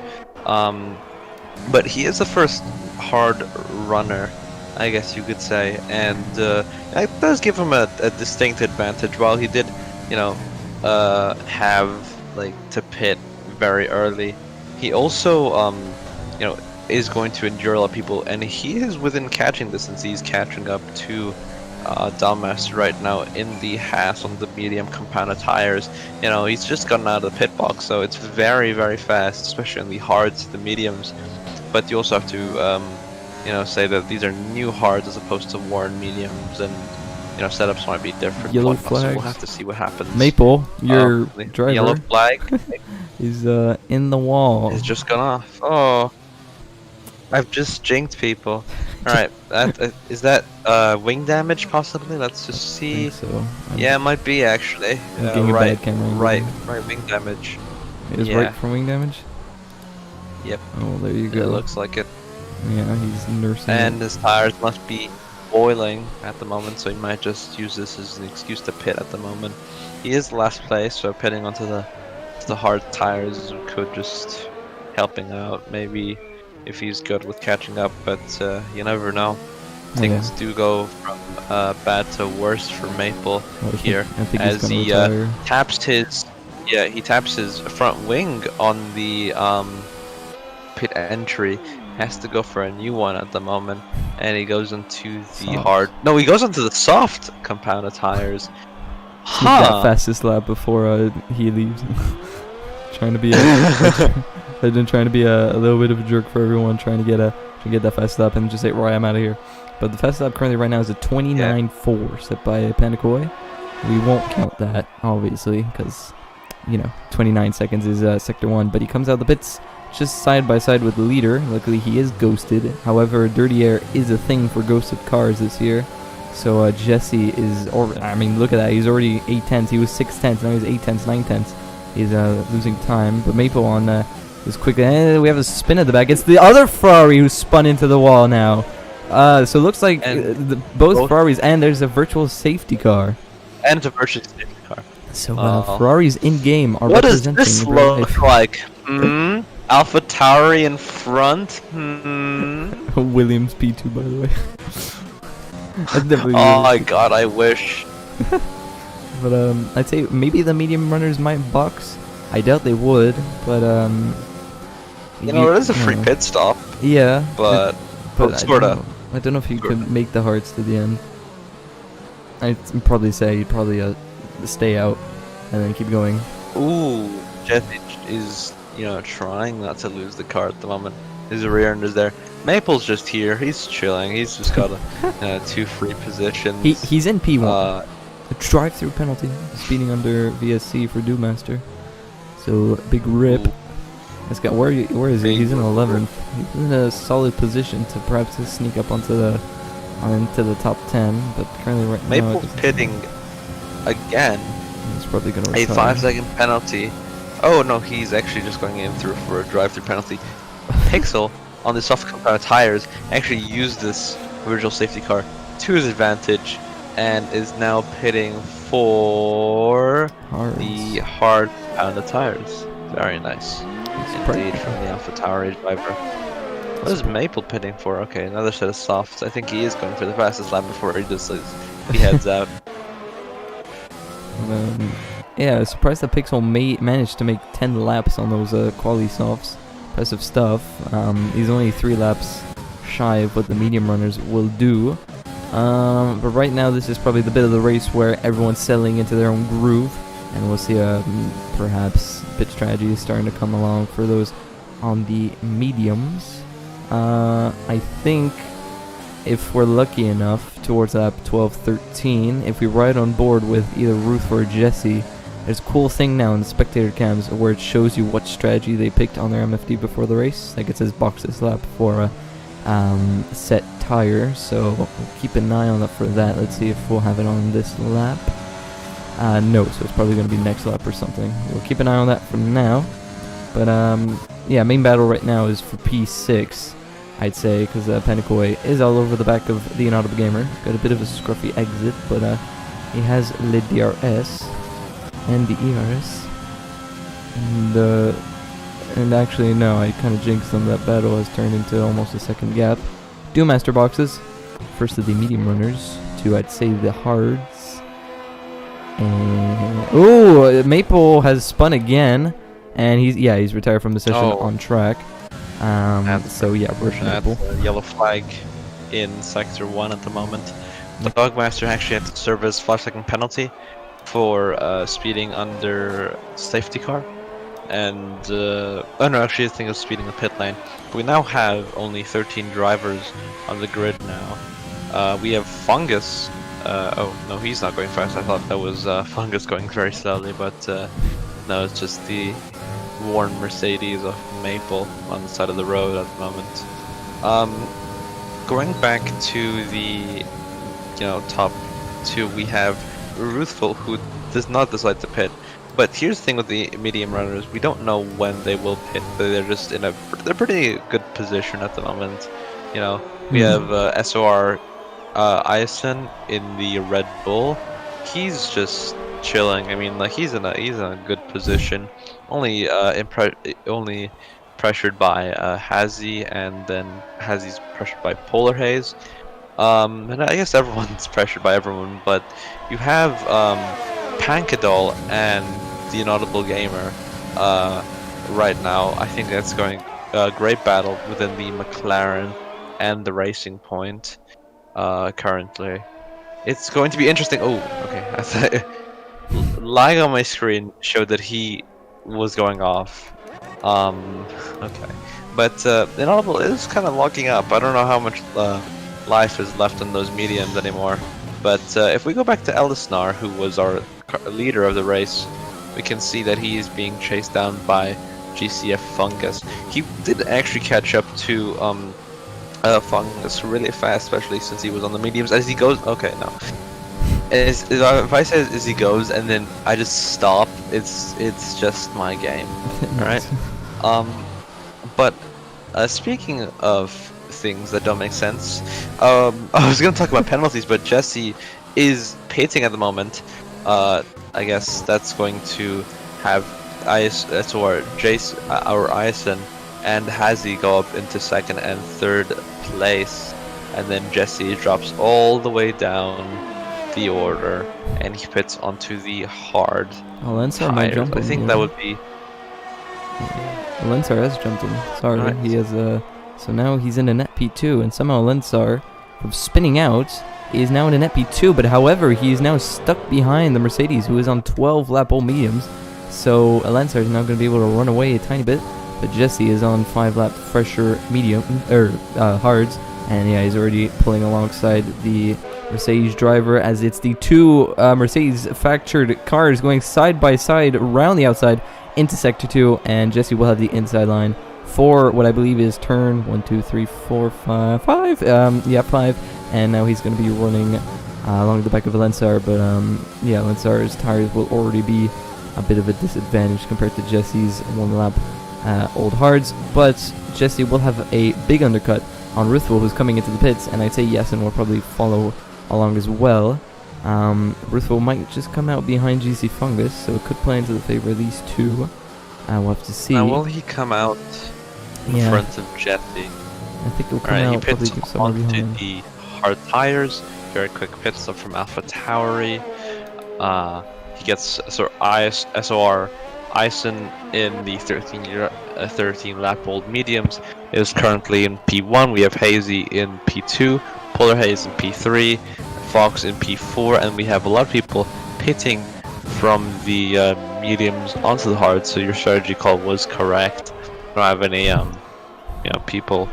But he is the first hard runner, I guess you could say, and it does give him a distinct advantage. While he did, you know, have to pit very early, he also, you know, is going to endure a lot of people, and he is within catching distance. He's catching up to Dalmas right now in the Haas on the medium compounded tires. You know, he's just gotten out of the pit box, so it's very, very fast, especially in the hards, the mediums. But you also have to, you know, say that these are new hards as opposed to worn mediums, and you know, setups might be different. Yellow So flags. we'll have to see what happens. Maple, your driver, yellow flag is in the wall. has just gone off. Oh, I've just jinked people. All right, is that wing damage possibly? Let's just see. I think so. Yeah, it might be actually. I'm getting a bad camera angle. Right wing damage. It is Yeah. right from wing damage? Yep. Oh, there you go. It looks like it. Yeah, he's nursing And it. his tires must be boiling at the moment, so he might just use this as an excuse to pit at the moment. He is last place, so pitting onto the hard tires could just helping out maybe if he's good with catching up, but you never know. Things do go from bad to worse for Maple here, I think as he's he gonna retire. taps his front wing on the pit entry, has to go for a new one at the moment, and he goes into the Soft. hard. No, he goes into the soft compound of tires. Sneak that Huh. fastest lap before he leaves. Trying to be I've been trying to be a little bit of a jerk for everyone, trying to get that fast lap and just say, right, I'm out of here. But the fastest lap currently right now is a 29.4 set by Panikoi. We won't count that, obviously, because, 29 seconds is Sector 1. But he comes out the pits just side by side with the leader. Luckily, he is ghosted. However, dirty air is a thing for ghosted cars this year. So Jesse is, look at that. He's already 8 tenths. He was 6 tenths. Now he's 8 tenths, 9 tenths. He's losing time. But Maple on is quick. And we have a spin at the back. It's the other Ferrari who spun into the wall now. So it looks like both Ferraris, and there's a virtual safety car. And it's a virtual safety car. So Ferraris in game are what does representing. this look like? Alpha Tauri in front. Williams P2, by the way. That's definitely Oh my god, I wish. But I'd say maybe the medium runners might box. I doubt they would, but it is a free pit stop. Yeah, but sorta. I don't know if you could make the hearts to the end. I'd probably say you'd probably stay out and then keep going. Ooh, Jesse is trying not to lose the car at the moment. His rear end is there. Maple's just here. He's chilling. He's just got 2 free positions. He's in P1. A drive-through penalty, speeding under VSC for Dewmaster. So big rip. This guy, where is he? He's in 11th. He's in a solid position to perhaps sneak up into the top 10, but currently right now Maple's pitting again. He's probably gonna a retire. 5-second penalty. Oh no, he's actually just going in for a drive-through penalty. Pixel on the soft compound tires actually used this virtual safety car to his advantage and is now pitting for the hard compound tires. Very nice. Indeed, from the Alpha Tauri driver. What is Maple pitting for? Okay, another set of softs. I think he is going for the fastest lap before he heads out. Yeah, surprised that Pixel managed to make 10 laps on those quali softs. Impressive stuff. He's only 3 laps shy of what the medium runners will do. But right now, this is probably the bit of the race where everyone's settling into their own groove, and we'll see perhaps pit strategy is starting to come along for those on the mediums. I think if we're lucky enough towards lap 12-13, if we ride on board with either Ruth or Jesse, there's a cool thing now in the spectator cams where it shows you what strategy they picked on their MFD before the race. Like it says box this lap for a set tire, so we'll keep an eye on that for that. Let's see if we'll have it on this lap. No, so it's probably going to be next lap or something. We'll keep an eye on that for now. But yeah, main battle right now is for P6, I'd say, because Panikoi is all over the back of the Inaudible Gamer. Got a bit of a scruffy exit, but he has the DRS and the ERS. And actually, no, I kind of jinxed them. That battle has turned into almost a second gap. Dewmaster boxes. First of the medium runners to, I'd say, the hards. And ooh, Maple has spun again, and he's retired from the session on track. So yeah, Russian Maple. Yellow flag in sector 1 at the moment. The Dogmaster actually had to serve as 5-second penalty for speeding under safety car. And oh no, actually I think it's speeding the pit lane. But we now have only 13 drivers on the grid now. We have Fungus. Oh no, he's not going fast. I thought that was Fungus going very slowly, but no, it's just the worn Mercedes of Maple on the side of the road at the moment. Going back to the top 2, we have Ruthful, who does not decide to pit. But here's the thing with the medium runners: we don't know when they will pit. They're just in they're pretty good position at the moment. We have SOR Ison in the Red Bull. He's just chilling. I mean, like he's in a good position. Only pressured by Hazy, and then Hazy's pressured by Polar Haze. And I guess everyone's pressured by everyone, but you have Pankadol and the Inaudible Gamer right now. I think that's going great battle within the McLaren and the Racing Point currently. It's going to be interesting. Oh, okay. I thought lying on my screen showed that he was going off. Okay. But Inaudible is kind of locking up. I don't know how much life is left in those mediums anymore. But if we go back to Elisnar, who was our leader of the race, we can see that he is being chased down by GCF Fungus. He did actually catch up to Fungus really fast, especially since he was on the mediums. As he goes, okay, no. If I say as he goes and then I just stop, it's just my game, right? But speaking of things that don't make sense, I was gonna talk about penalties, but Jesse is pitting at the moment. I guess that's going to have SOR, Jace, our Ison, and Hazy go up into second and third place, and then Jesse drops all the way down the order, and he pits onto the hard tires. I think that would be. Lensar has jumped in. Sorry, right. He has so now he's in a net P2, and somehow Lensar, from spinning out, is now in a net P2. But however, he is now stuck behind the Mercedes, who is on 12 lap old mediums. So Lensar is now going to be able to run away a tiny bit. But Jesse is on 5 lap fresher medium hards, and yeah, he's already pulling alongside the Mercedes driver, as it's the two Mercedes factored cars going side by side around the outside into sector 2, and Jesse will have the inside line for what I believe is turn 1, 2, 3, 4, 5, 5. Yeah, 5. And now he's going to be running along the back of Lensar, but yeah, Lensar's tires will already be a bit of a disadvantage compared to Jesse's 1 lap old hards, but Jesse will have a big undercut on Ruthful, who's coming into the pits, and I'd say Yasin will probably follow along as well. Ruthful might just come out behind GC Fungus, so it could play into the favor of these two. We'll have to see. Now, will he come out in front of Jesse? I think he'll come out probably somewhere behind. The hard tires. Very quick pit stop from Alpha Towery. He gets SOR Ison in the 13 lap old mediums is currently in P1. We have Hazy in P2, Polar Haze in P3, Fox in P4, and we have a lot of people pitting from the mediums onto the hard. So your strategy call was correct. We don't have any people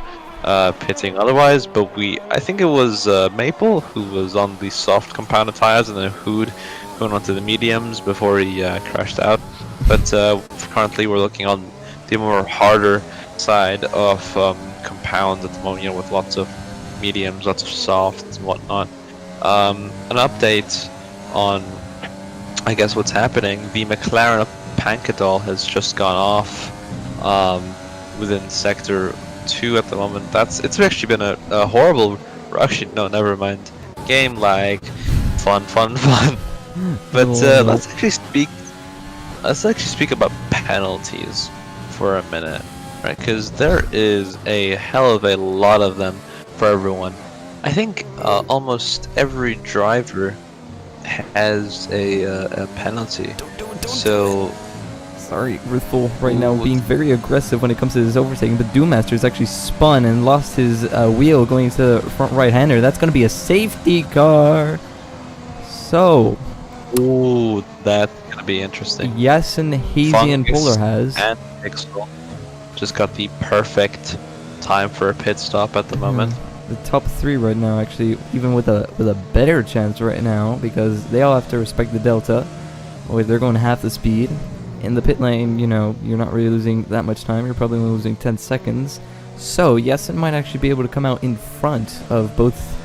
pitting otherwise, but I think it was Maple who was on the soft compounded tires, and then Hood going onto the mediums before he crashed out. But currently we're looking on the more harder side of compound at the moment, with lots of mediums, lots of softs and whatnot. An update on, I guess, what's happening. The McLaren Pankadal has just gone off within sector 2 at the moment. It's actually been a horrible, actually no, never mind. Game lag, fun. But let's actually speak about penalties for a minute, right? Because there is a hell of a lot of them for everyone. I think almost every driver has a penalty. So sorry, Ruthful right now being very aggressive when it comes to his overtaking, but Doommaster's actually spun and lost his wheel going into the front right-hander. That's going to be a safety car. So, ooh, that's going to be interesting. Yes, and Hazy and Polar has. And Pixel just got the perfect time for a pit stop at the moment. The top 3 right now, actually, even with a better chance right now, because they all have to respect the delta. They're going half the speed. In the pit lane, you're not really losing that much time. You're probably only losing 10 seconds. So, Yasin might actually be able to come out in front of both.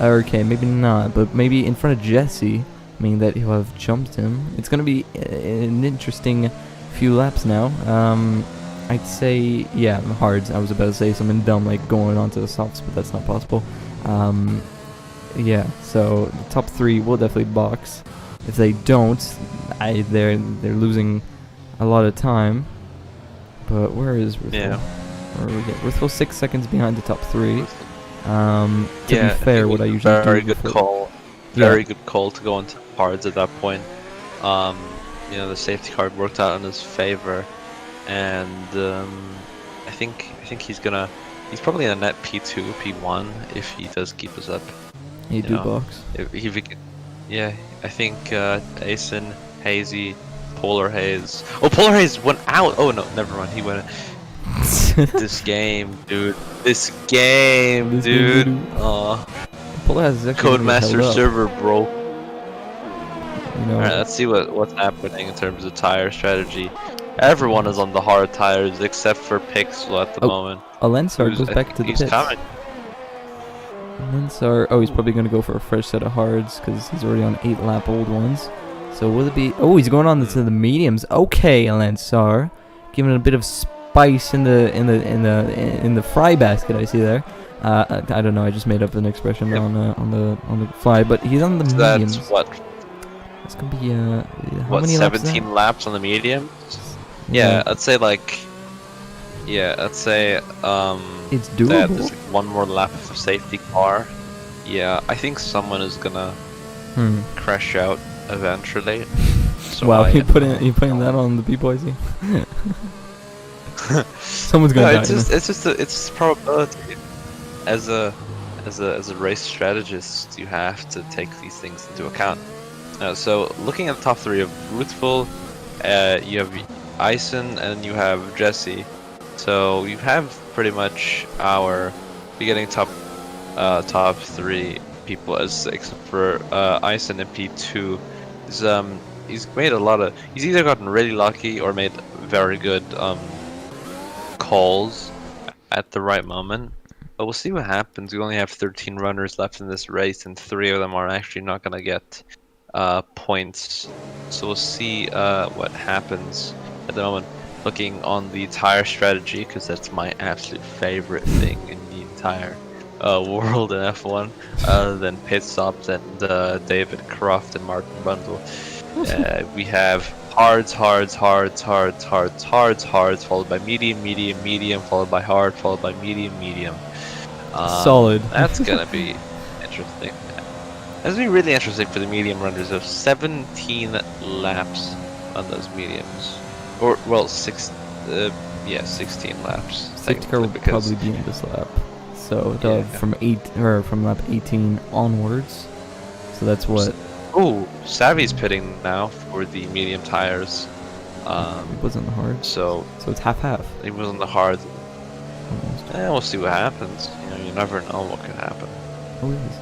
Okay, maybe not, but maybe in front of Jesse, meaning that he'll have jumped him. It's going to be an interesting few laps now. I'd say, yeah, hards. I was about to say something dumb like going onto the softs, but that's not possible. Yeah, so the top 3 will definitely box. If they don't, they're losing a lot of time. But where is Ruthful? Yeah. Where are we get? Ruthful 6 seconds behind the top 3. To be fair, what I usually do. Very good call. Very good call to go into hards at that point. The safety car worked out in his favor, and I think he's probably in a net P2, P1 if he does keep us up. He You do know, box. if he could, yeah, I think Asen, Hazy, Polar Haze. Oh, Polar Haze went out. Oh no, never mind. He went. This game, dude. This game, This game, dude. dude. Polar has actually gonna get held Codemaster up. server, bro. You know. Alright, let's see what's happening in terms of tire strategy. Everyone is on the hard tires except for Pixel at the Oh, moment. Alensar goes I back think to the he's pits. coming. Alensar, oh, he's probably going to go for a fresh set of hards because he's already on 8 lap old ones. So will it be? Oh, he's going on to the mediums. Okay, Alensar, giving it a bit of spice in the fry basket. I see there. I don't know. I just made up an expression Yep. on the fly, but he's on the mediums. That's what? It's gonna be how What, many laps? 17 laps on the medium? Yeah, I'd say like. Yeah, I'd say It's that doable. there's like one more lap of the safety car. Yeah, I think someone is gonna crash out eventually. So Wow, I you don't know. putting that on the B-boys. Someone's gonna No, die. it's probability. As a race strategist, you have to take these things into account. So looking at the top three of Ruthful, you have Ison and you have Jesse. So you have pretty much our beginning top three people, as except for Ison in P2. He's made a lot of. He's either gotten really lucky or made very good calls at the right moment. But we'll see what happens. We only have 13 runners left in this race, and 3 of them are actually not gonna get points. So we'll see what happens at the moment. Looking on the tire strategy, because that's my absolute favorite thing in the entire world in F1, other than pit stops and David Croft and Martin Brundle. We have hards, followed by medium, medium, followed by hard, followed by medium. Solid. That's gonna be interesting. That's gonna be really interesting for the medium runners of 17 laps on those mediums. Or, well, 16 laps. Safety car will probably be in this lap. So they'll have from lap 18 onwards. So that's what. Oh, Savvy's pitting now for the medium tires. It wasn't the hard. So it's half. he was on the hard. Almost. We'll see what happens. You never know what could happen. Oh, it is.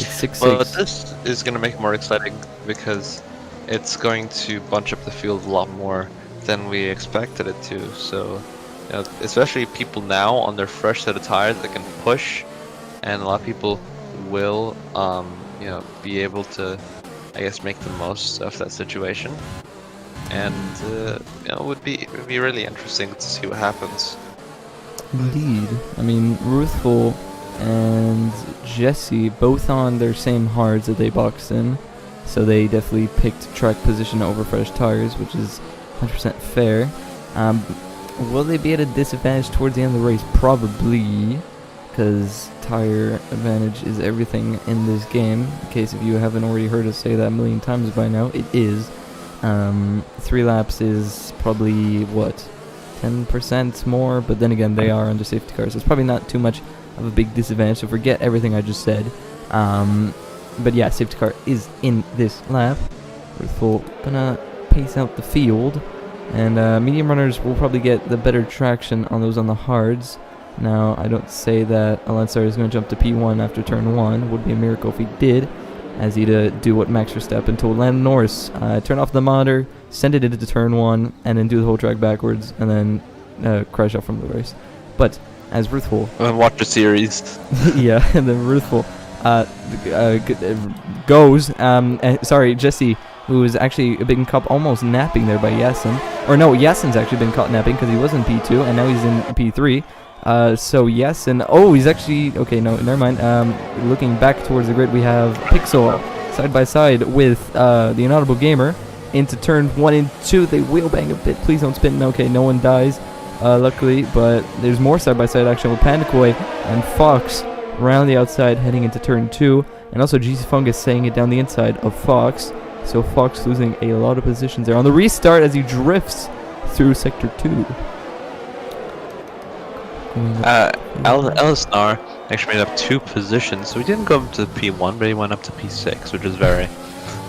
It's 6-6. But this is going to make it more exciting because it's going to bunch up the field a lot more than we expected it to. So, especially people now on their fresh set of tires that can push, and a lot of people will, be able to, I guess, make the most of that situation. And it would be really interesting to see what happens. Indeed. I mean, Ruthful and Jesse both on their same hards that they boxed in, so they definitely picked track position over fresh tires, which is 100% fair. Will they be at a disadvantage towards the end of the race? Probably, because tire advantage is everything in this game. In case if you haven't already heard us say that a million times by now, it is. 3 laps is probably, 10% more, but then again, they are under safety cars, so it's probably not too much of a big disadvantage, so forget everything I just said. But yeah, safety car is in this lap. We're gonna pace out the field, and medium runners will probably get the better traction on those on the hards. Now, I don't say that Alensar is going to jump to P1 after turn 1. Would be a miracle if he did, as he'd do what Max Verstappen told Lando Norris. Turn off the monitor, send it into turn 1, and then do the whole track backwards, and then crash off from the race. But as Ruthful... And watch the series. yeah, and then Ruthful goes... sorry, Jesse, who was actually been caught almost napping there by Yasin. Or no, Yasin's actually been caught napping because he was in P2, and now he's in P3. So Yasin... Oh, he's actually... Okay, no, never mind. Looking back towards the grid, we have Pixel side by side with the Inaudible Gamer into turn 1 and 2. They wheel bang a bit. Please don't spin. Okay, no one dies, luckily, but there's more side by side action with Pandakoi and Fox around the outside heading into turn 2, and also GC Fungus saying it down the inside of Fox. So Fox losing a lot of positions there on the restart as he drifts through sector 2. going up. Uh, here. Elsnar actually made up 2 positions, so he didn't go up to P1, but he went up to P6, which is very,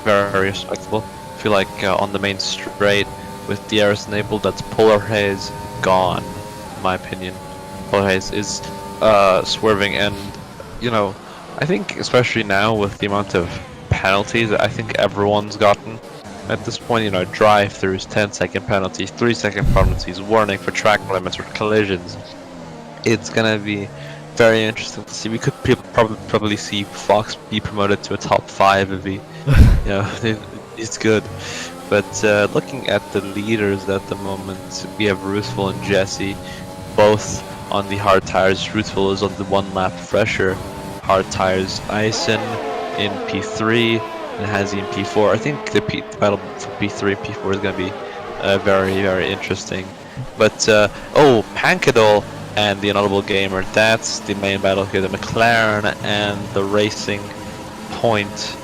very respectable. I feel like on the main straight with DRS enabled, that's polar haze gone, in my opinion. Polar haze is swerving, and I think especially now with the amount of penalties, I think everyone's gotten. At this point, drive-throughs, 10-second penalties, 3-second penalties, warning for track limits or collisions. It's gonna be very interesting to see. We could probably see Fox be promoted to a top 5 if he, he's good. But looking at the leaders at the moment, we have Ruthful and Jesse, both on the hard tires. Ruthful is on the 1 lap fresher hard tires. Eisen in P3 and Hazy in P4. I think the battle for P3 and P4 is going to be very, very interesting. But Pankadol and the Honorable Gamer, that's the main battle here. The McLaren and the Racing Point.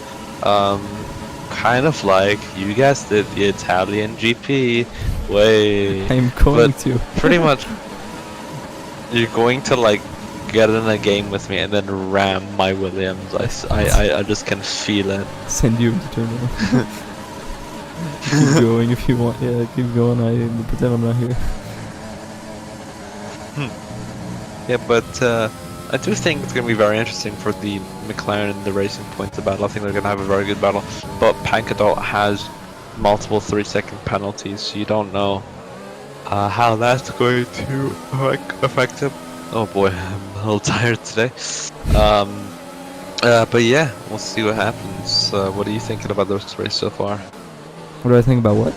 Kind of like, you guessed it, the Italian GP. I'm going to. Pretty much, you're going to get in a game with me and then ram my Williams. I just can feel it. Send you to turn around. Keep going if you want. Yeah, keep going. I pretend I'm not here. Yeah, but I do think it's going to be very interesting for the McLaren and the Racing Points battle. I think they're going to have a very good battle. But Pankadol has multiple 3-second penalties, so you don't know how that's going to affect him. Oh boy, I'm a little tired today. But yeah, we'll see what happens. What are you thinking about this race so far? What do I think about what?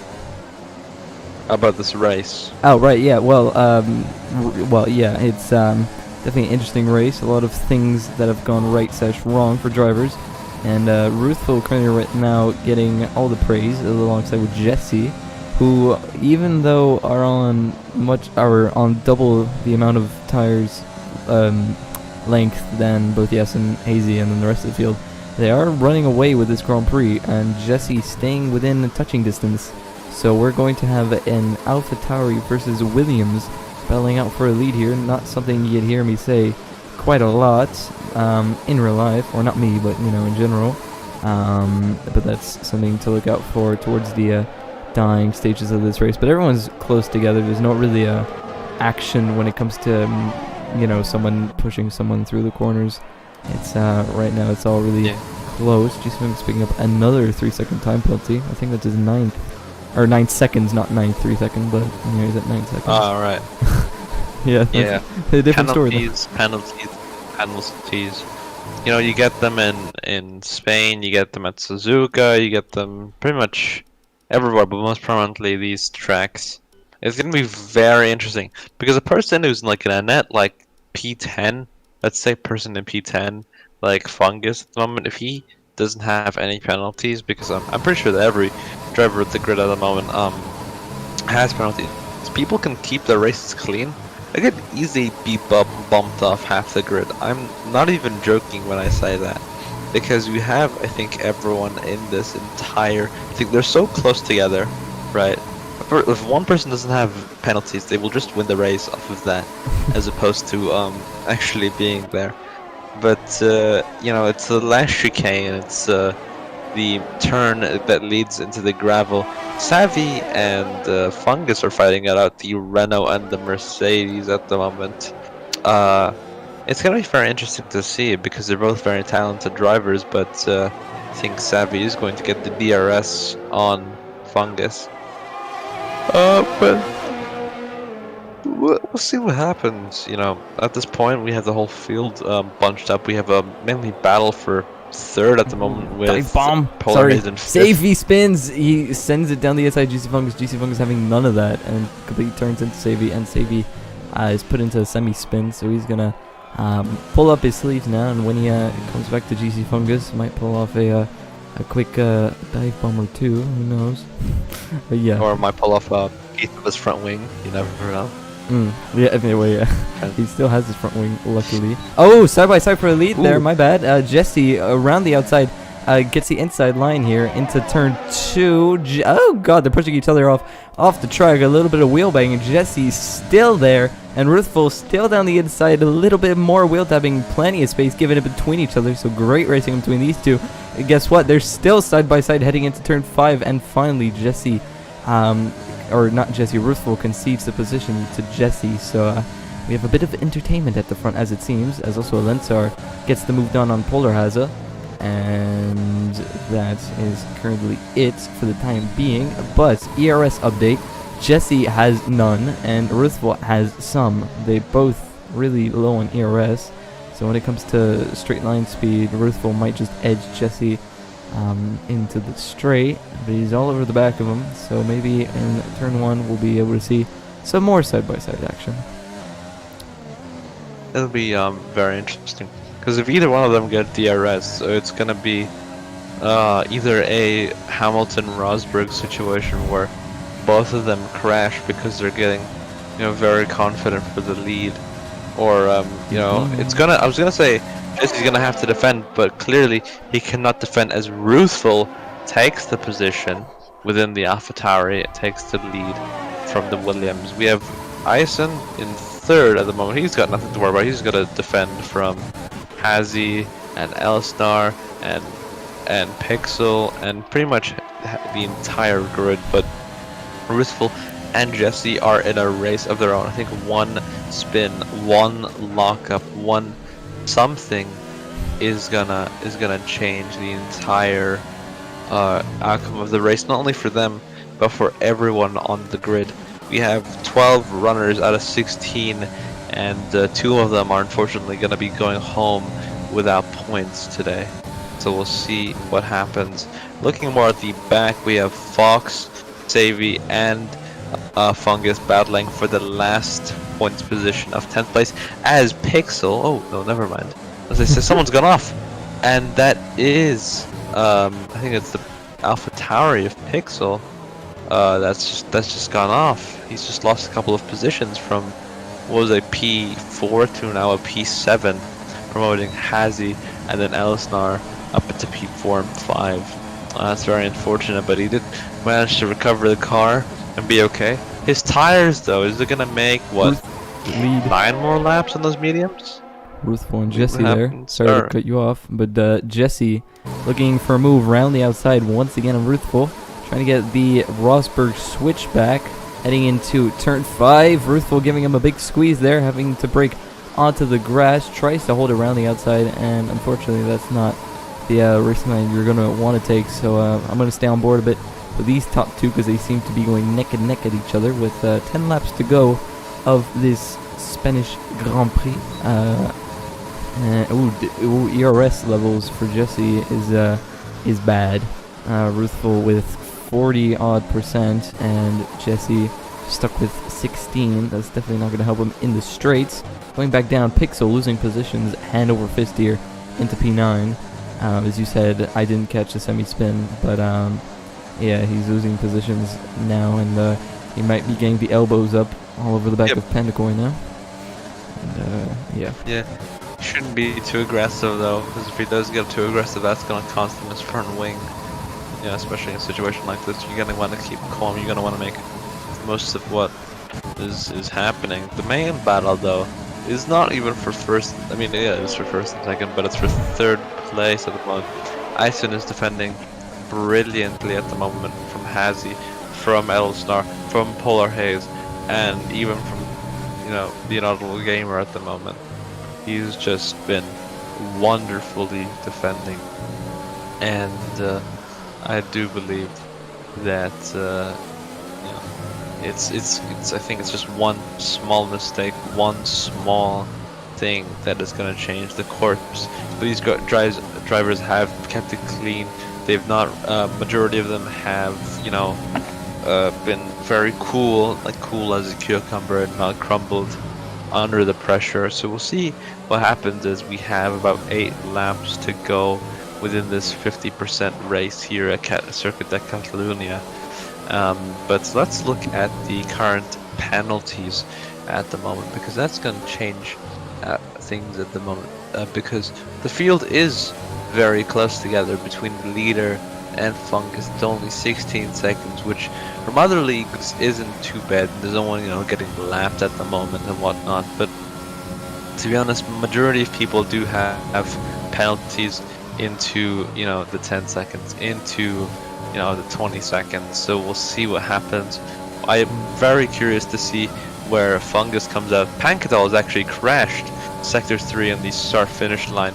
About this race. Oh right, yeah. Well, yeah. It's definitely an interesting race. A lot of things that have gone right/wrong for drivers, and Ruthful currently right now getting all the praise alongside with Jesse, who even though are on double the amount of tires length than both Yes and Hazy and then the rest of the field, they are running away with this Grand Prix, and Jesse staying within touching distance. So we're going to have an AlphaTauri versus Williams battling out for a lead here. Not something you'd hear me say quite a lot in real life, or not me, but in general. But that's something to look out for towards the dying stages of this race. But everyone's close together. There's not really action when it comes to someone pushing someone through the corners. It's right now it's all really close. GCFung's picking up another 3-second time penalty. I think that's his 9th. Or 9 seconds, not 3 seconds, but he's at 9 seconds. Oh, right. Yeah. A different story. Penalties. You get them in Spain, you get them at Suzuka, you get them pretty much everywhere, but most prominently these tracks. It's going to be very interesting, because a person who's in an net P10, let's say person in P10, like Fungus at the moment, if he doesn't have any penalties, because I'm pretty sure that every driver at the grid at the moment has penalties. So people can keep their races clean. I could easily be bumped off half the grid. I'm not even joking when I say that, because we have, I think, everyone in this entire. I think they're so close together, right? If one person doesn't have penalties, they will just win the race off of that, as opposed to actually being there. But it's the last chicane. It's the turn that leads into the gravel. Savvy and Fungus are fighting it out, the Renault and the Mercedes at the moment. It's gonna be very interesting to see, because they're both very talented drivers, but I think Savvy is going to get the DRS on Fungus. But we'll see what happens. At this point we have the whole field bunched up. We have a mainly battle for third at the moment with Dive bomb. Polar Haze Sorry. in fifth. Savvy spins. He sends it down the inside. GCFungus. GCFungus having none of that and completely turns into Savvy, and Savvy is put into a semi-spin. So he's gonna pull up his sleeves now, and when he comes back to GCFungus, might pull off a quick dive bomb or two. Who knows? But yeah. Or might pull off a piece of his front wing. You never know. Yeah, anyway, yeah. He still has his front wing, luckily. Oh, side by side for a lead there, my bad. Jesse around the outside, gets the inside line here into turn 2. Oh god, they're pushing each other off the track. A little bit of wheel banging. Jesse's still there, and Ruthful still down the inside. A little bit more wheel tapping, plenty of space given it between each other. So great racing between these two. And guess what? They're still side by side heading into turn 5, and finally Jesse, or not Jesse, Ruthful concedes the position to Jesse. So we have a bit of entertainment at the front, as it seems, as also Lensar gets the move done on Polarhaza. And that is currently it for the time being. But ERS update, Jesse has none and Ruthful has some. They both really low on ERS. So when it comes to straight line speed, Ruthful might just edge Jesse into the straight, but he's all over the back of him. So maybe in turn 1 we'll be able to see some more side-by-side action. It'll be very interesting. Because if either one of them get DRS, it's gonna be either a Hamilton-Rosberg situation where both of them crash because they're getting, very confident for the lead, or it's gonna. I was gonna say Jesse's gonna have to defend, but clearly he cannot defend as Ruthful takes the position within the AlphaTauri. It takes the lead from the Williams. We have Eisen in 3rd at the moment. He's got nothing to worry about. He's got to defend from Hazy and Elsnar and Pixel and pretty much the entire grid, but Ruthful and Jesse are in a race of their own. I think one spin, one lockup, one something is gonna change the entire outcome of the race, not only for them but for everyone on the grid. We have 12 runners out of 16, and 2 of them are unfortunately going to be going home without points today. So we'll see what happens. Looking more at the back, we have Fox, Savvy, and Fungus battling for the last points position of 10th place as Pixel. Oh, no, never mind. As I said, someone's gone off. And that is, I think it's the AlphaTauri of Pixel. That's just gone off. He's just lost a couple of positions from what was a P4 to now a P7, promoting Hazy and then Elsnar up into P4 and 5. That's very unfortunate, but he did manage to recover the car and be okay. His tires, though, is it gonna make what, 9 more laps on those mediums? Ruthful and Jesse there. Sorry to cut you off, but Jesse looking for a move around the outside once again on Ruthful. Trying to get the Rosberg switchback, heading into turn 5. Ruthful giving him a big squeeze there, having to brake onto the grass. Tries to hold it around the outside, and unfortunately that's not the racing line you're going to want to take. So I'm going to stay on board a bit with these top 2 because they seem to be going neck and neck at each other with 10 laps to go of this Spanish Grand Prix. ERS levels for Jesse is bad. Ruthful with 40% and Jesse stuck with 16. That's definitely not going to help him in the straights. Going back down, Pixel losing positions hand over fist here into P9. As you said, I didn't catch the semi-spin, but yeah, he's losing positions now, and he might be getting the elbows up all over the back of Pandacoin now. And, yeah, shouldn't be too aggressive though, because if he does get too aggressive, that's going to cost him his front wing. Yeah, especially in a situation like this, you're gonna want to keep calm. You're gonna want to make the most of what is happening. The main battle, though, is not even for first. I mean, yeah, it's for first and second, but it's for 3rd place at the moment. Eisen is defending brilliantly at the moment from Hazy, from Elsnar, from Polar Haze, and even from the Inaudible Gamer at the moment. He's just been wonderfully defending, and I do believe that I think it's just one small mistake, one small thing that is going to change the course. But these drivers have kept it clean. They've not. Majority of them have been very cool, like cool as a cucumber, and not crumbled under the pressure. So we'll see what happens as we have about 8 laps to go within this 50% race here at Circuit de Catalunya. But let's look at the current penalties at the moment, because that's going to change things at the moment, because the field is very close together between the leader and Fungus. It's only 16 seconds, which from other leagues isn't too bad. There's no one, getting lapped at the moment and whatnot. But to be honest, majority of people do have penalties into, the 10 seconds, into, the 20 seconds. So we'll see what happens. I am very curious to see where Fungus comes out. Pankadal has actually crashed Sector 3 on the start-finish line.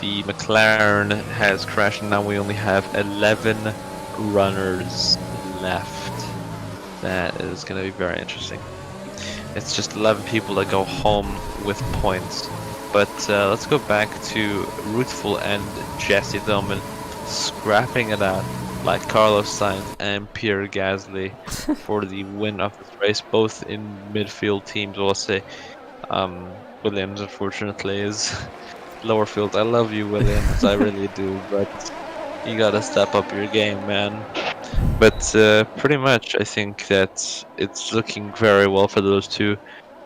The McLaren has crashed, and now we only have 11 runners left. That is going to be very interesting. It's just 11 people that go home with points. But let's go back to Ruthful and Jesse Doman scrapping it out like Carlos Sainz and Pierre Gasly for the win of this race, both in midfield teams. We'll say Williams, unfortunately, is lower field. I love you, Williams, I really do, but you gotta step up your game, man. But pretty much, I think that it's looking very well for those two.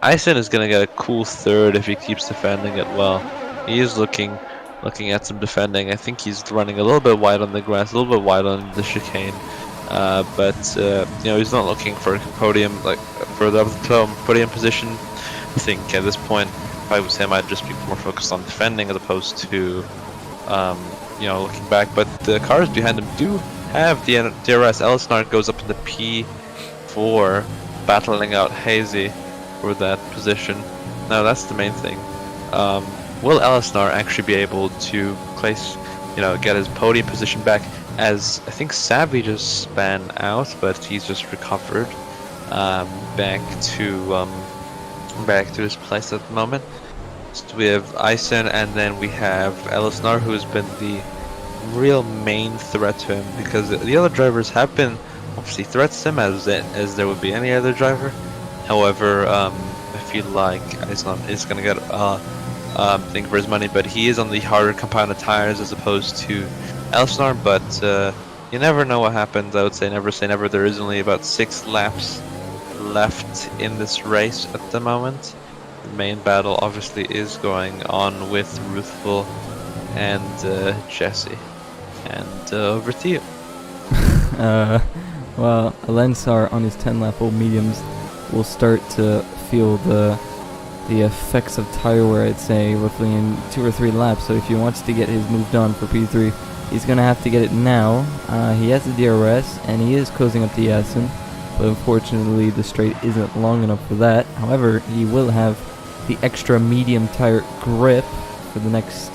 Eisen is gonna get a cool third if he keeps defending it well. He is looking at some defending. I think he's running a little bit wide on the grass, a little bit wide on the chicane. But he's not looking for a podium, like for the podium position. I think at this point, if I was him, I'd just be more focused on defending as opposed to, looking back. But the cars behind him do have the DRS. Ellisnar goes up into P4, battling out Hazy for that position. Now that's the main thing. Will Ellisnar actually be able to place, get his podium position back? As I think Savvy just span out, but he's just recovered back to his place at the moment. So we have Eisen, and then we have Ellisnar, who has been the real main threat to him, because the other drivers have been obviously threats to him as there would be any other driver. However, I feel like Eisen is going to get thing for his money, but he is on the harder compounded tires as opposed to Ellisnar. But you never know what happens. I would say never say never. There is only about 6 laps left in this race at the moment. The main battle obviously is going on with Ruthful and Jesse. And over to you. Well, Alensar on his 10-lap old mediums will start to feel the effects of tire wear, I'd say, roughly in 2 or 3 laps. So if he wants to get his move done for P3, he's going to have to get it now. He has the DRS, and he is closing up the Essen, but unfortunately the straight isn't long enough for that. However, he will have the extra medium tire grip for the next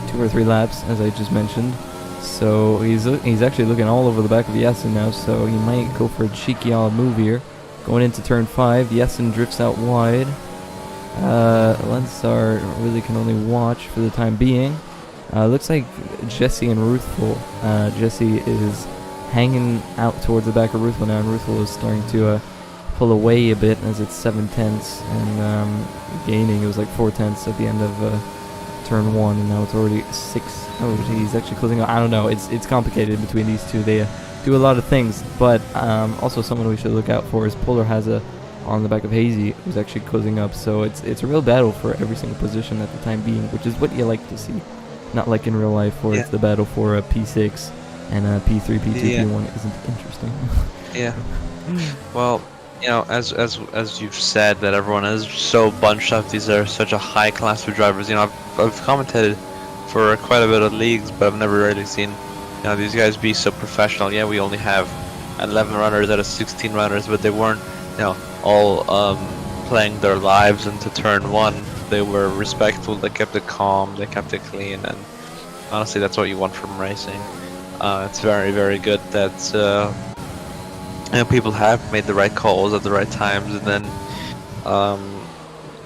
2 or 3 laps, as I just mentioned. So he's actually looking all over the back of the Essen now, so he might go for a cheeky odd move here. Going into turn 5, the Essen drifts out wide. Lensar really can only watch for the time being. Looks like Jesse and Ruthful. Jesse is hanging out towards the back of Ruthful now, and Ruthful is starting to pull away a bit as it's 7 tenths and gaining. It was like 4 tenths at the end of turn 1, and now it's already 6. Oh, he's actually closing out. I don't know. It's complicated between these two. They do a lot of things, but also someone we should look out for is Polar Haza on the back of Hazy, who's actually closing up. So it's a real battle for every single position at the time being, which is what you like to see. Not like in real life where it's the battle for a P6 and a P3, P2, P1 isn't interesting. Yeah. Well, as you've said, that everyone is so bunched up. These are such a high class of drivers. I've commentated for quite a bit of leagues, but I've never really seen these guys be so professional. Yeah, we only have 11 runners out of 16 runners, but they weren't all playing their lives into turn 1. They were respectful, they kept it calm, they kept it clean, and honestly that's what you want from racing. It's very, very good that people have made the right calls at the right times, and then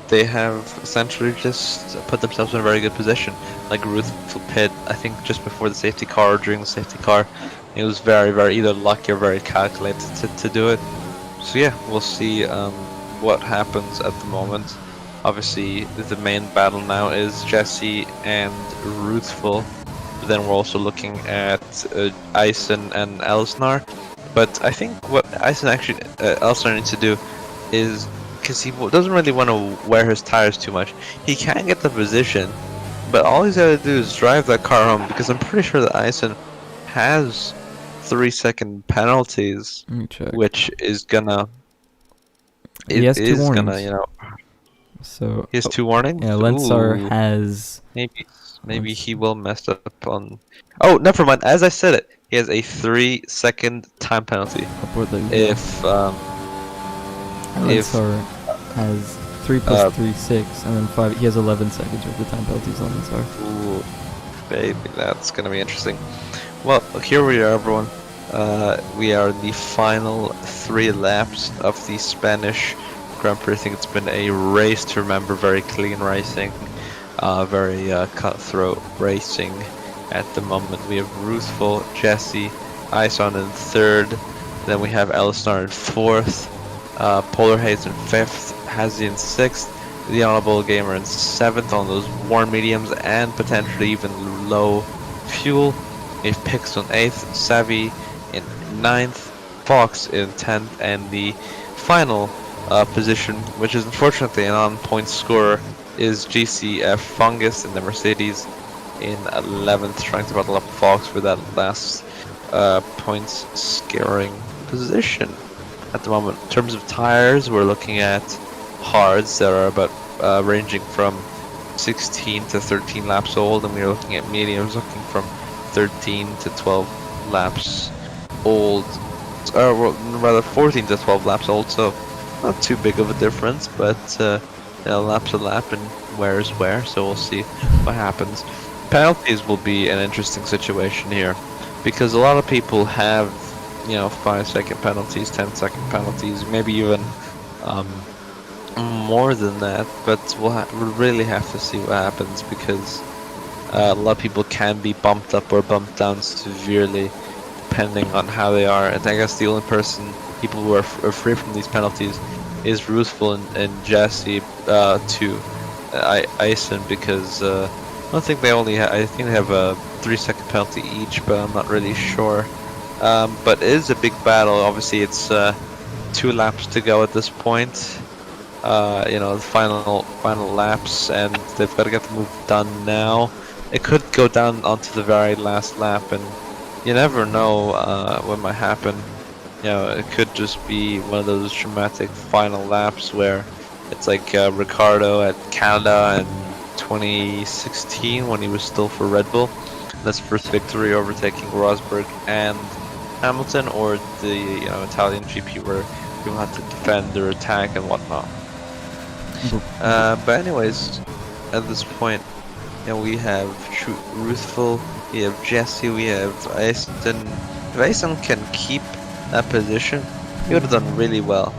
they have essentially just put themselves in a very good position. Like Ruth pit, I think just before the safety car or during the safety car, it was very, very either lucky or very calculated to do it. So yeah, we'll see what happens at the moment. Obviously, the main battle now is Jesse and Ruthful. But then we're also looking at Eisen and Elsnar. But I think what Eisen actually Elsnar needs to do is, because he doesn't really want to wear his tires too much, he can get the position, But all he's got to do is drive that car home because I'm pretty sure that Ison has 3-second penalties, Let me check. which is gonna He has 2 warnings. you know, So he has 2 warnings. yeah, Lensar Ooh, has. maybe he will mess up on. Oh, never mind. As I said it, he has a 3-second time penalty Upward, there you go. If Lensar has 3 plus 3, 6, and then 5. He has 11 seconds with the time penalties on Lensar. ooh, baby, that's gonna be interesting. Well, here we are, everyone. We are in the final 3 laps of the Spanish Grand Prix. I think it's been a race to remember, very clean racing, very cutthroat racing. At the moment, we have Ruthful, Jesse, Ison in 3rd. Then we have Elisnar in 4th, Polar Haze in 5th, Hazy in 6th, the Honorable Gamer in 7th on those warm mediums and potentially even low fuel. We have Pix on 8th, Savvy in 9th, Fox in 10th, and the final position, which is unfortunately an on-point scorer, is GCF Fungus in the Mercedes in 11th, trying to battle up Fox for that last points scoring position. At the moment, in terms of tires, we're looking at hards that are about ranging from 16 to 13 laps old, and we're looking at mediums looking from 13 to 12 laps old, well, rather 14 to 12 laps old, so not too big of a difference, but lap's a lap and wear is wear, so we'll see what happens. Penalties will be an interesting situation here, because a lot of people have, 5-second penalties, 10-second penalties, maybe even more than that, but we'll really have to see what happens, because a lot of people can be bumped up or bumped down severely depending on how they are, and I guess the only people who are free from these penalties is Ruthful and Jesse to Ison, because I don't think they only I think they have a 3-second penalty each, but I'm not really sure. But it is a big battle. Obviously, it's 2 laps to go at this point. The final laps, and they've got to get the move done now. It could go down onto the very last lap, and you never know what might happen. It could just be one of those dramatic final laps where it's like Ricardo at Canada in 2016 when he was still for Red Bull. That's first victory overtaking Rosberg and Hamilton, or the Italian GP where people had to defend their attack and whatnot. But anyways, at this point, we have Ruthful, we have Jesse, we have Ison. If Ison can keep that position, he would have done really well.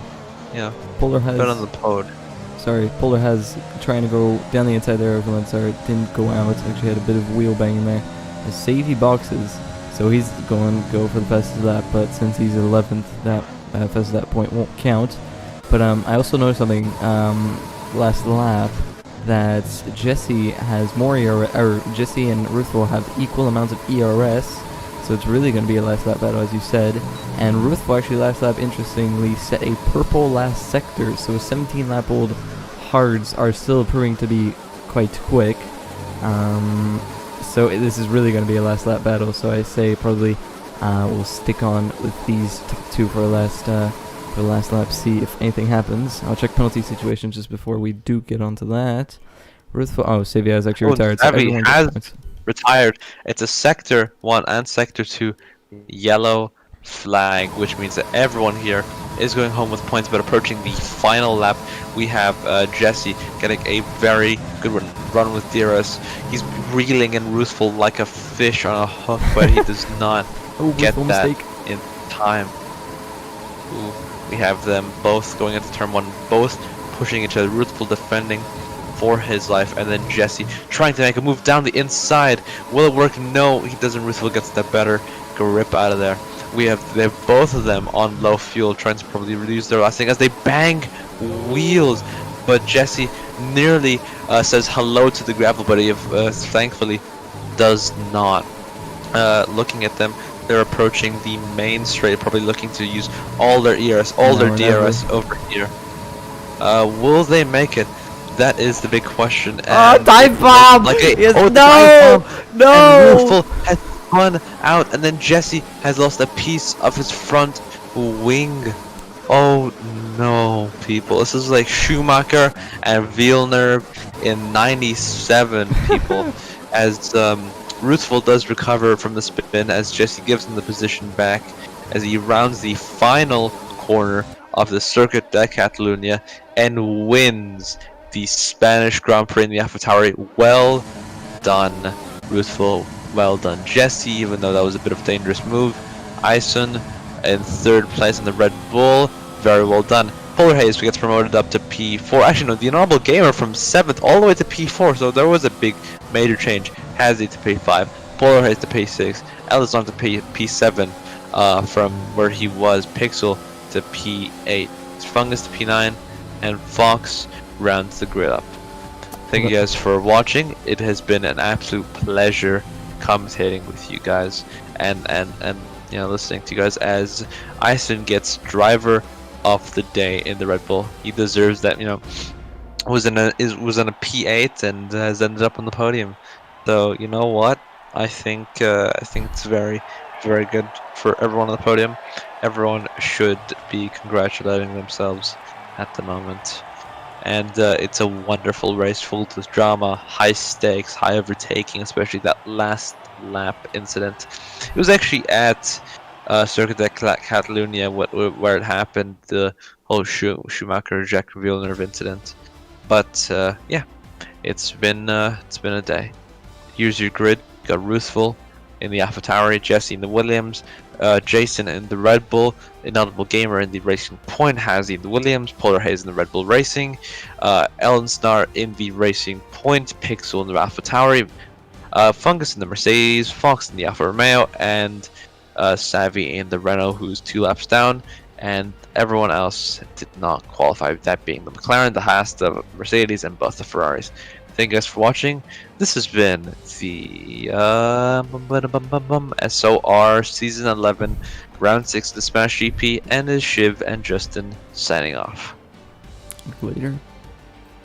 Polar has been on the podium. Sorry, Polar has trying to go down the inside there of Lensar. It didn't go out. Actually had a bit of wheel banging there. The safety boxes, so he's going to go for the fastest lap, but since he's 11th, that fastest lap point won't count. But I also noticed something last lap, that Jesse has more Jesse and Ruthful have equal amounts of ERS, so it's really going to be a last lap battle, as you said. And Ruthful actually last lap, interestingly, set a purple last sector, so 17 lap old hards are still proving to be quite quick. So this is really going to be a last lap battle, so I say probably we'll stick on with these top 2 for the last lap, see if anything happens. I'll check penalty situations just before we do get onto that. Ruthful, Savia has actually retired. Savvy has retired. It's a Sector 1 and Sector 2 yellow flag, which means that everyone here is going home with points, but approaching the final lap, we have Jesse getting a very good run with DRS. He's reeling and Ruthful like a fish on a hook, but he does not get that in time. Ooh. We have them both going into turn 1, both pushing each other. Ruthful defending for his life, and then Jesse trying to make a move down the inside. Will it work? No, he doesn't. Ruthful gets the better grip out of there. They have both of them on low fuel, trying to probably reduce their lasting as they bang wheels. But Jesse nearly says hello to the gravel, but he thankfully does not. Looking at them, they're approaching the main straight, probably looking to use all their ERS, their DRS over here. Will they make it? That is the big question. Oh, And it dive looks bomb! like a Yes, oh, the dive no! bomb, and No! Rueful has spun out, and then Jesse has lost a piece of his front wing. Oh no, people! This is like Schumacher and Villeneuve in '97, people. As Ruthful does recover from the spin, as Jesse gives him the position back, as he rounds the final corner of the Circuit de Catalunya and wins the Spanish Grand Prix in the AlphaTauri. Well done, Ruthful. Well done, Jesse. Even though that was a bit of a dangerous move, Ison in third place in the Red Bull. Very well done. Polar Haze gets promoted up to P4. Actually, no, the Honorable Gamer from 7th all the way to P4, so there was a big major change. Hazy to P5, Polar Haze to P6, Elizon to P7 from where he was, Pixel to P8, Fungus to P9, and Fox rounds the grid up. Thank you guys for watching. It has been an absolute pleasure commentating with you guys and you know, listening to you guys as Ison gets driver of the day in the Red Bull. He deserves that. You know, was in a P8 and has ended up on the podium. So you know what? I think it's very good for everyone on the podium. Everyone should be congratulating themselves at the moment. And it's a wonderful race full of drama, high stakes, high overtaking, especially that last lap incident. It was actually at Circuit de Catalunya where it happened, the whole Schumacher-Jacques Villeneuve incident. But yeah, it's been a day. Here's your grid. You got Ruthful in the AlphaTauri, Jesse in the Williams, Jason in the Red Bull, Inaudible Gamer in the Racing Point, Hazy in the Williams, Polar Haze in the Red Bull Racing, Ellen Snar in the Racing Point, Pixel in the AlphaTauri, Fungus in the Mercedes, Fox in the Alfa Romeo, and Savvy in the Renault, who's 2 laps down, and everyone else did not qualify, that being the McLaren, the Haas, the Mercedes, and both the Ferraris. Thank you guys for watching. This has been the SOR Season 11, Round 6 of the Smash GP, and is Shiv and Justin signing off. Later.